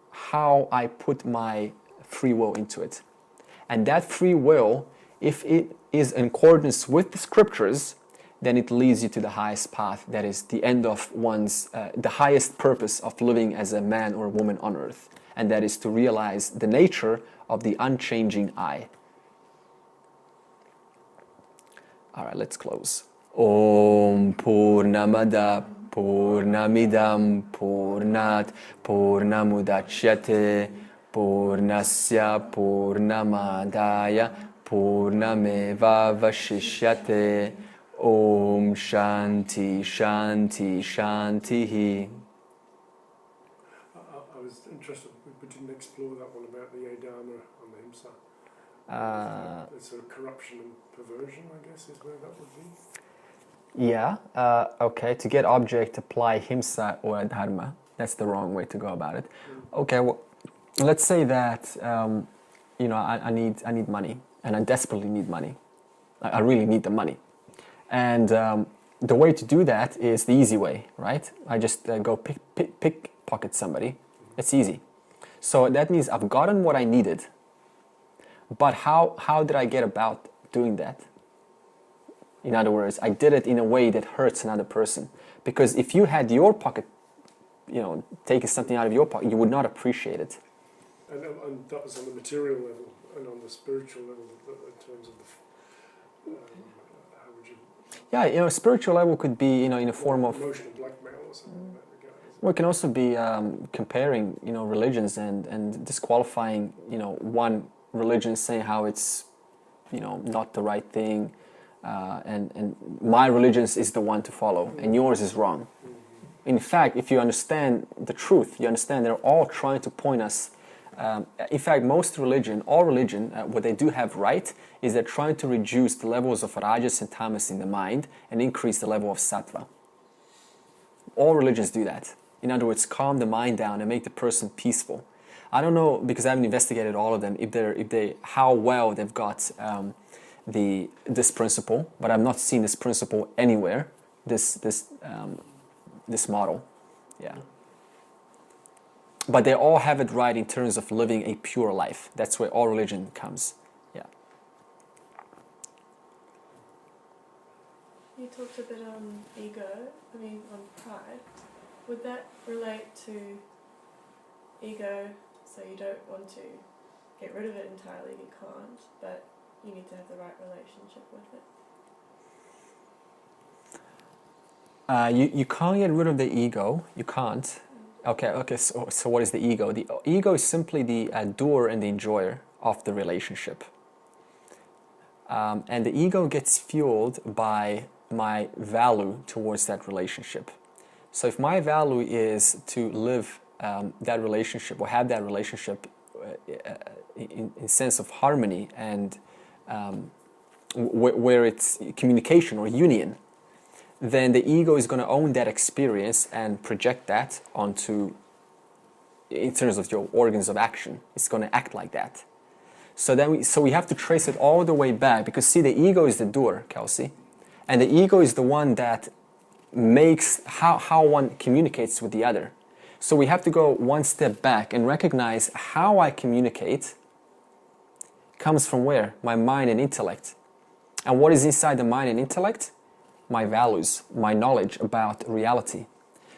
how I put my free will into it. And that free will, if it is in accordance with the scriptures, then it leads you to the highest path, that is the end of one's, the highest purpose of living as a man or a woman on earth. And that is to realize the nature of the unchanging I. All right, let's close. Om Purnamada Purnamidam Purnat Purnamudachyate Purnasya Purnamadaya Purnameva Vashishyate. Om Shanti Shanti Shanti. I was interested, we didn't explore that one about the Adama and the Himsa. The sort of corruption and perversion, I guess, is where that would be. Yeah, okay, to get object, apply Himsa or Dharma. That's the wrong way to go about it. Okay, well, let's say that, I need money, and I desperately need money. I really need the money. And the way to do that is the easy way, right? I just go pick pickpocket somebody. It's easy. So that means I've gotten what I needed. But how did I get about doing that? In other words, I did it in a way that hurts another person. Because if you had your pocket, taking something out of your pocket, you would not appreciate it. And that was on the material level, and on the spiritual level, in terms of the, how would you... Yeah, spiritual level could be, in a form of... Emotional blackmail or something in that regard. Well, it can also be comparing, religions and disqualifying, one religion, saying how it's, not the right thing, and my religion is the one to follow, and yours is wrong. In fact, if you understand the truth, you understand they're all trying to point us. In fact, all religion, what they do have right is they're trying to reduce the levels of rajas and tamas in the mind and increase the level of sattva. All religions do that. In other words, calm the mind down and make the person peaceful. I don't know, because I haven't investigated all of them, how well they've got this principle, but I've not seen this principle anywhere. This model, yeah. But they all have it right in terms of living a pure life. That's where all religion comes. Yeah. You talked a bit on ego, on pride. Would that relate to ego, so you don't want to get rid of it entirely, you can't, but you need to have the right relationship with it? You can't get rid of the ego. You can't. Okay. So what is the ego? The ego is simply the doer and the enjoyer of the relationship. And the ego gets fueled by my value towards that relationship. So if my value is to live that relationship or have that relationship in sense of harmony and where it's communication or union, then the ego is going to own that experience and project that onto, in terms of your organs of action. It's going to act like that. So we have to trace it all the way back, because see, the ego is the doer, Kelsey, and the ego is the one that makes how one communicates with the other. So we have to go one step back and recognize how I communicate comes from where? My mind and intellect. And what is inside the mind and intellect? My values, my knowledge about reality.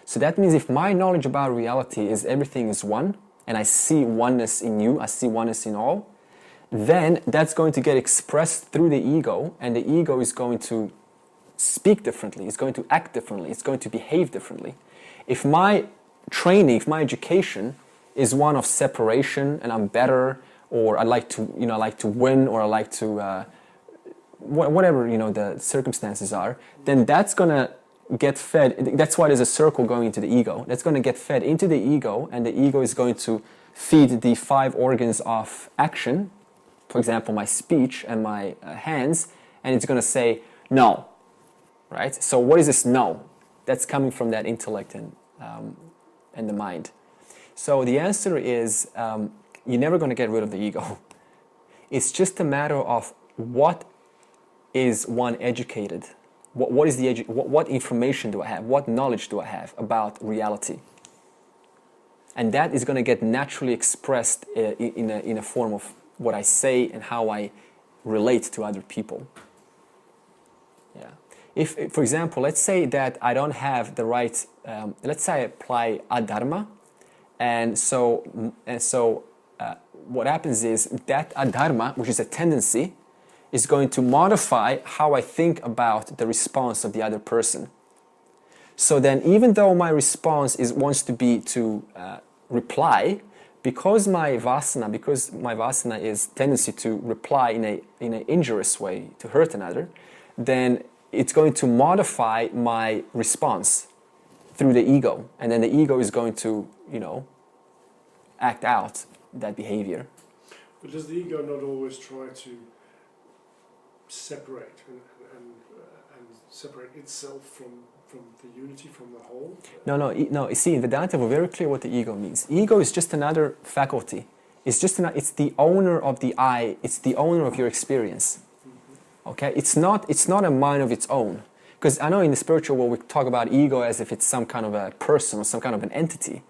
So that means if my knowledge about reality is everything is one, and I see oneness in you, I see oneness in all, then that's going to get expressed through the ego, and the ego is going to speak differently, it's going to act differently, it's going to behave differently. If my training, if my education is one of separation, and I'm better, or I like to, I like to win, or I like to whatever the circumstances are, then that's gonna get fed. That's why there's a circle going into the ego. That's going to get fed into the ego, and the ego is going to feed the 5 organs of action, for example, my speech and my hands, and it's going to say no, right? So what is this no? That's coming from that intellect and the mind. So the answer is you're never going to get rid of the ego. It's just a matter of what is one educated. What information do I have? What knowledge do I have about reality? And that is going to get naturally expressed in a form of what I say and how I relate to other people. Yeah. If, for example, let's say that I don't have the right, let's say I apply adharma, and so what happens is that adharma, which is a tendency, is going to modify how I think about the response of the other person. So then, even though my response wants to be to reply, because my vasana is tendency to reply in an injurious way, to hurt another, then it's going to modify my response through the ego, and then the ego is going to, act out that behavior. But does the ego not always try to separate and separate itself from the unity, from the whole? No. You see, in Vedanta, we're very clear what the ego means. Ego is just another faculty. It's the owner of the I. It's the owner of your experience. Okay, it's not a mind of its own. Because I know in the spiritual world we talk about ego as if it's some kind of a person or some kind of an entity.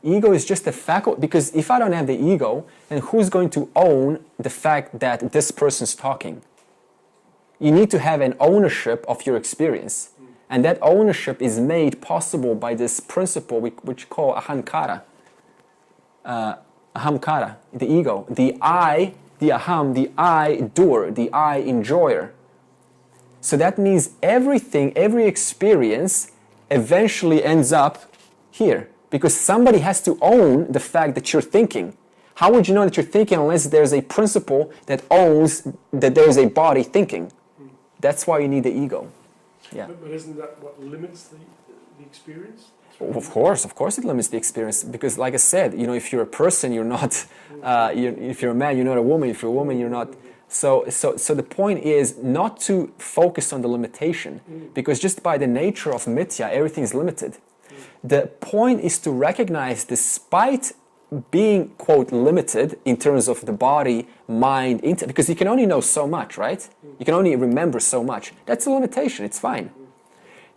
Ego is just a faculty, because if I don't have the ego, then who's going to own the fact that this person's talking? You need to have an ownership of your experience. And that ownership is made possible by this principle which we call ahankara. Ahamkara, the ego. The I, the aham, the I doer, the I enjoyer. So that means everything, every experience eventually ends up here. Because somebody has to own the fact that you're thinking. How would you know that you're thinking unless there's a principle that owns that there's a body thinking? That's why you need the ego. Yeah. But isn't that what limits the experience? Of course it limits the experience. Because like I said, you know, if you're a person, you're not, if you're a man, you're not a woman. If you're a woman, you're not. So the point is not to focus on the limitation. Because just by the nature of mithya, everything is limited. The point is to recognize, despite being, quote, limited in terms of the body, mind, because you can only know so much, right? You can only remember so much. That's a limitation, it's fine.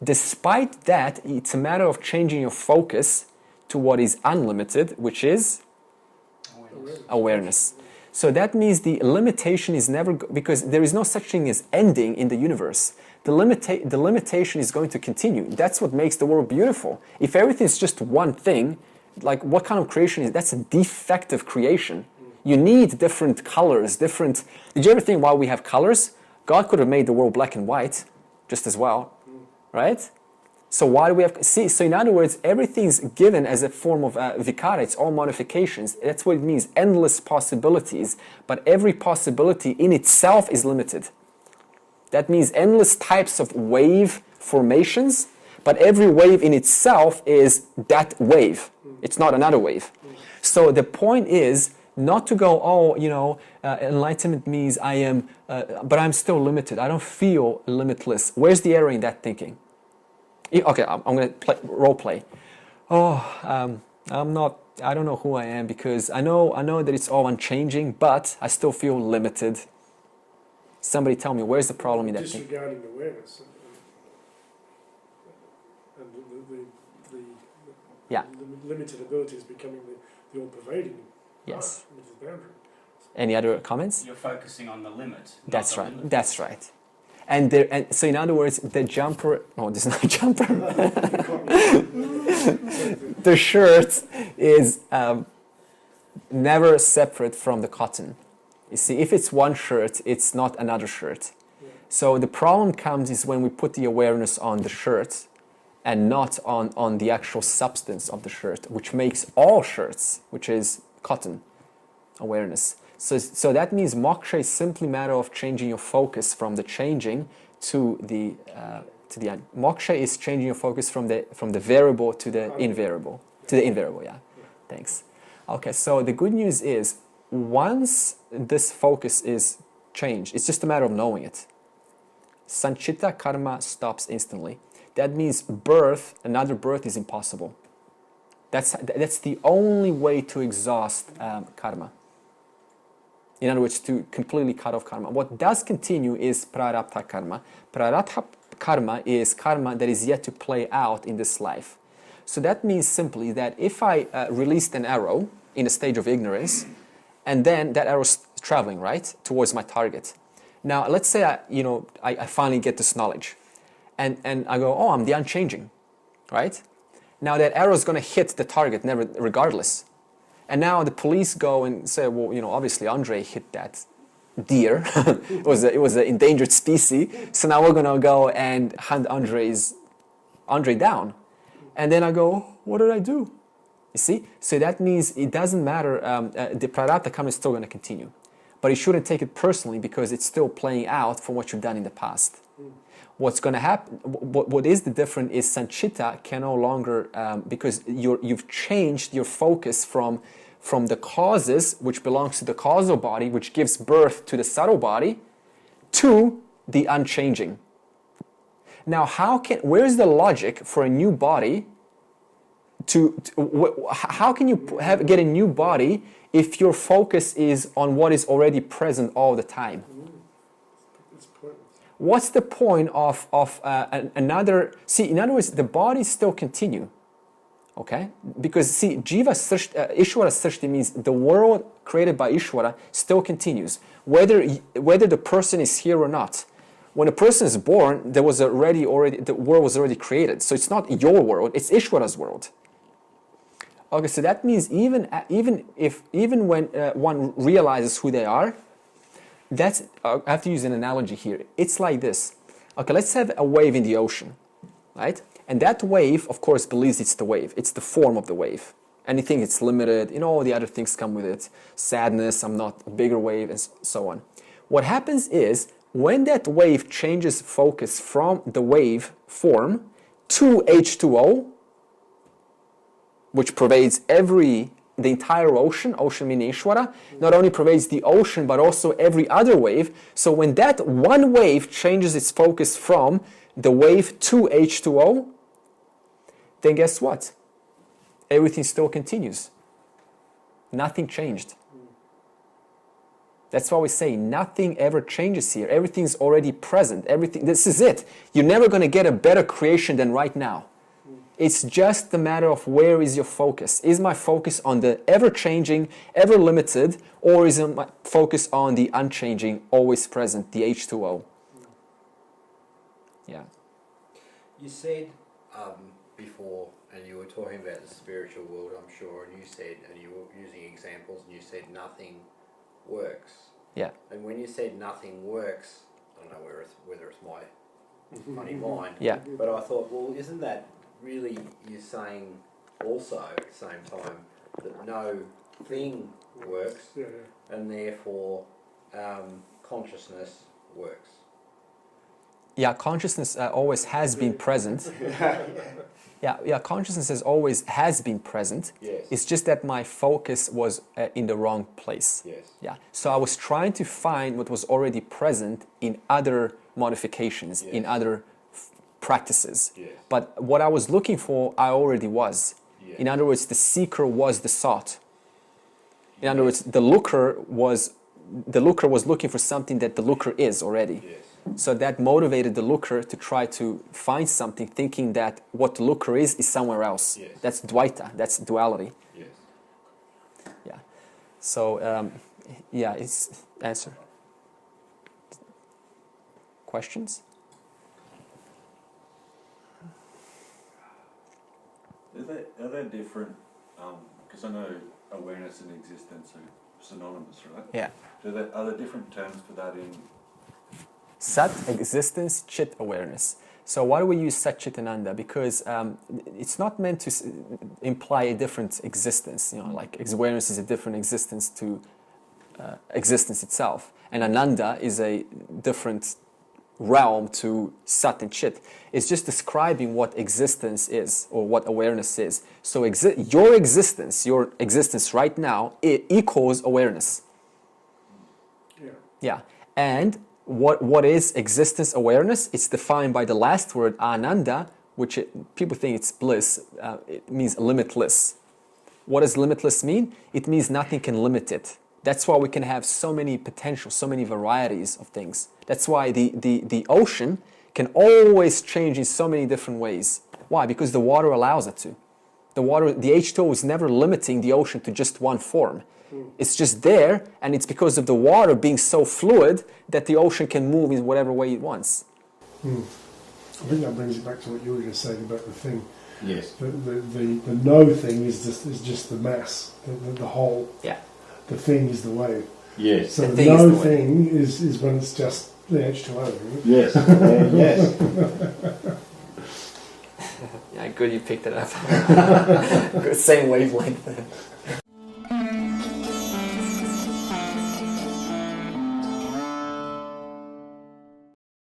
Despite that, it's a matter of changing your focus to what is unlimited, which is awareness. So that means the limitation is never, because there is no such thing as ending in the universe. The limitation is going to continue. That's what makes the world beautiful. If everything is just one thing, like what kind of creation is, that's a defective creation. You need different colors, different... Did you ever think why we have colors? God could have made the world black and white just as well, right? So why do we have... See, so in other words, everything's given as a form of vikara. It's all modifications. That's what it means, endless possibilities. But every possibility in itself is limited. That means endless types of wave formations, but every wave in itself is that wave. It's not another wave. So the point is not to go, oh, you know, enlightenment means I am, but I'm still limited. I don't feel limitless. Where's the error in that thinking? Okay, I'm going to role play. Oh, I don't know who I am because I know that it's all unchanging, but I still feel limited. Somebody tell me, where's the problem in that thing? Disregarding awareness. And the limited ability is becoming the all-pervading boundary. Any other comments? You're focusing on the limit. That's right. Limit. That's right. And so in other words, the jumper... No, this is not a jumper. The shirt is never separate from the cotton. You see, if it's one shirt, it's not another shirt. Yeah. So the problem comes is when we put the awareness on the shirt and not on the actual substance of the shirt, which makes all shirts, which is cotton awareness. So that means moksha is simply a matter of changing your focus from the changing to the moksha is changing your focus from the variable to the invariable. Yeah. Thanks. Okay, so the good news is once this focus is changed, it's just a matter of knowing it. Sanchita karma stops instantly. That means another birth is impossible. That's the only way to exhaust karma. In other words, to completely cut off karma. What does continue is prarabdha karma. Prarabdha karma is karma that is yet to play out in this life. So that means simply that if I released an arrow in a stage of ignorance, and then that arrow's traveling, right, towards my target. Now, let's say I finally get this knowledge, and I go, oh, I'm the unchanging, right? Now that arrow's going to hit the target regardless. And now the police go and say, well, obviously Andre hit that deer. it was an endangered species. So now we're going to go and hunt Andre down. And then I go, what did I do? You see? So that means it doesn't matter. The prarabdha karma is still going to continue. But you shouldn't take it personally because it's still playing out from what you've done in the past. What's going to happen, what is the difference is sanchita can no longer, because you've changed your focus from the causes, which belongs to the causal body, which gives birth to the subtle body, to the unchanging. Now, where's the logic for a new body how can you get a new body if your focus is on what is already present all the time? What's the point of another... See, in other words, the bodies still continue. Okay? Because see, Jiva Ishvara Srishti means the world created by Ishvara still continues, whether the person is here or not. When a person is born, the world was already created. So it's not your world, it's Ishvara's world. Okay, so that means even when one realizes who they are, I have to use an analogy here. It's like this. Okay, let's have a wave in the ocean, right? And that wave, of course, believes it's the wave. It's the form of the wave. Anything it's limited, all the other things come with it. Sadness, I'm not a bigger wave, and so on. What happens is, when that wave changes focus from the wave form to H2O, which pervades the entire ocean meaning Ishvara, not only pervades the ocean, but also every other wave. So when that one wave changes its focus from the wave to H2O, then guess what? Everything still continues. Nothing changed. That's why we say nothing ever changes here. Everything's already present. This is it. You're never going to get a better creation than right now. It's just a matter of where is your focus. Is my focus on the ever-changing, ever-limited, or is my focus on the unchanging, always present, the H2O? Yeah. You said before, and you were talking about the spiritual world, I'm sure, and you said, and you were using examples, and you said nothing works. Yeah. And when you said nothing works, I don't know whether it's my funny mind, yeah. But I thought, well, isn't that really you're saying also at the same time that no thing works, and therefore consciousness works? Yeah, consciousness always has been present. Yeah, consciousness has been present. Yes. It's just that my focus was in the wrong place. Yes. Yeah. So I was trying to find what was already present in other modifications, in other practices. Yes. But what I was looking for, I already was. Yes. In other words, the seeker was the sought. In other words, the looker was looking for something that the looker is already. Yes. So that motivated the looker to try to find something, thinking that what the looker is somewhere else. Yes. That's Advaita, that's duality. Yes. Yeah. So, it's answer. Questions? Are they different? Because I know awareness and existence are synonymous, right? Yeah. So are there different terms for that in? Sat, existence, Chit, awareness. So why do we use Sat, Chit, and Ananda? Because it's not meant to imply a different existence. Like awareness is a different existence to existence itself. And Ananda is a different realm to Sat and Chit. It's just describing what existence is or what awareness is. So your existence right now, it equals awareness. Yeah. And what is existence awareness? It's defined by the last word, ananda, which people think it's bliss. It means limitless. What does limitless mean? It means nothing can limit it. That's why we can have so many potential, so many varieties of things. That's why the ocean can always change in so many different ways. Why? Because the water allows it to. The H2O is never limiting the ocean to just one form. It's just there, and it's because of the water being so fluid that the ocean can move in whatever way it wants. I think that brings it back to what you were just saying about the thing. Yes. The no thing is just the mass, the whole. Yeah. The thing is the wave. Yes. So the no thing is when it's just the H2O. Right? Yes. Yes. Yeah, good you picked it up. Good, same wavelength.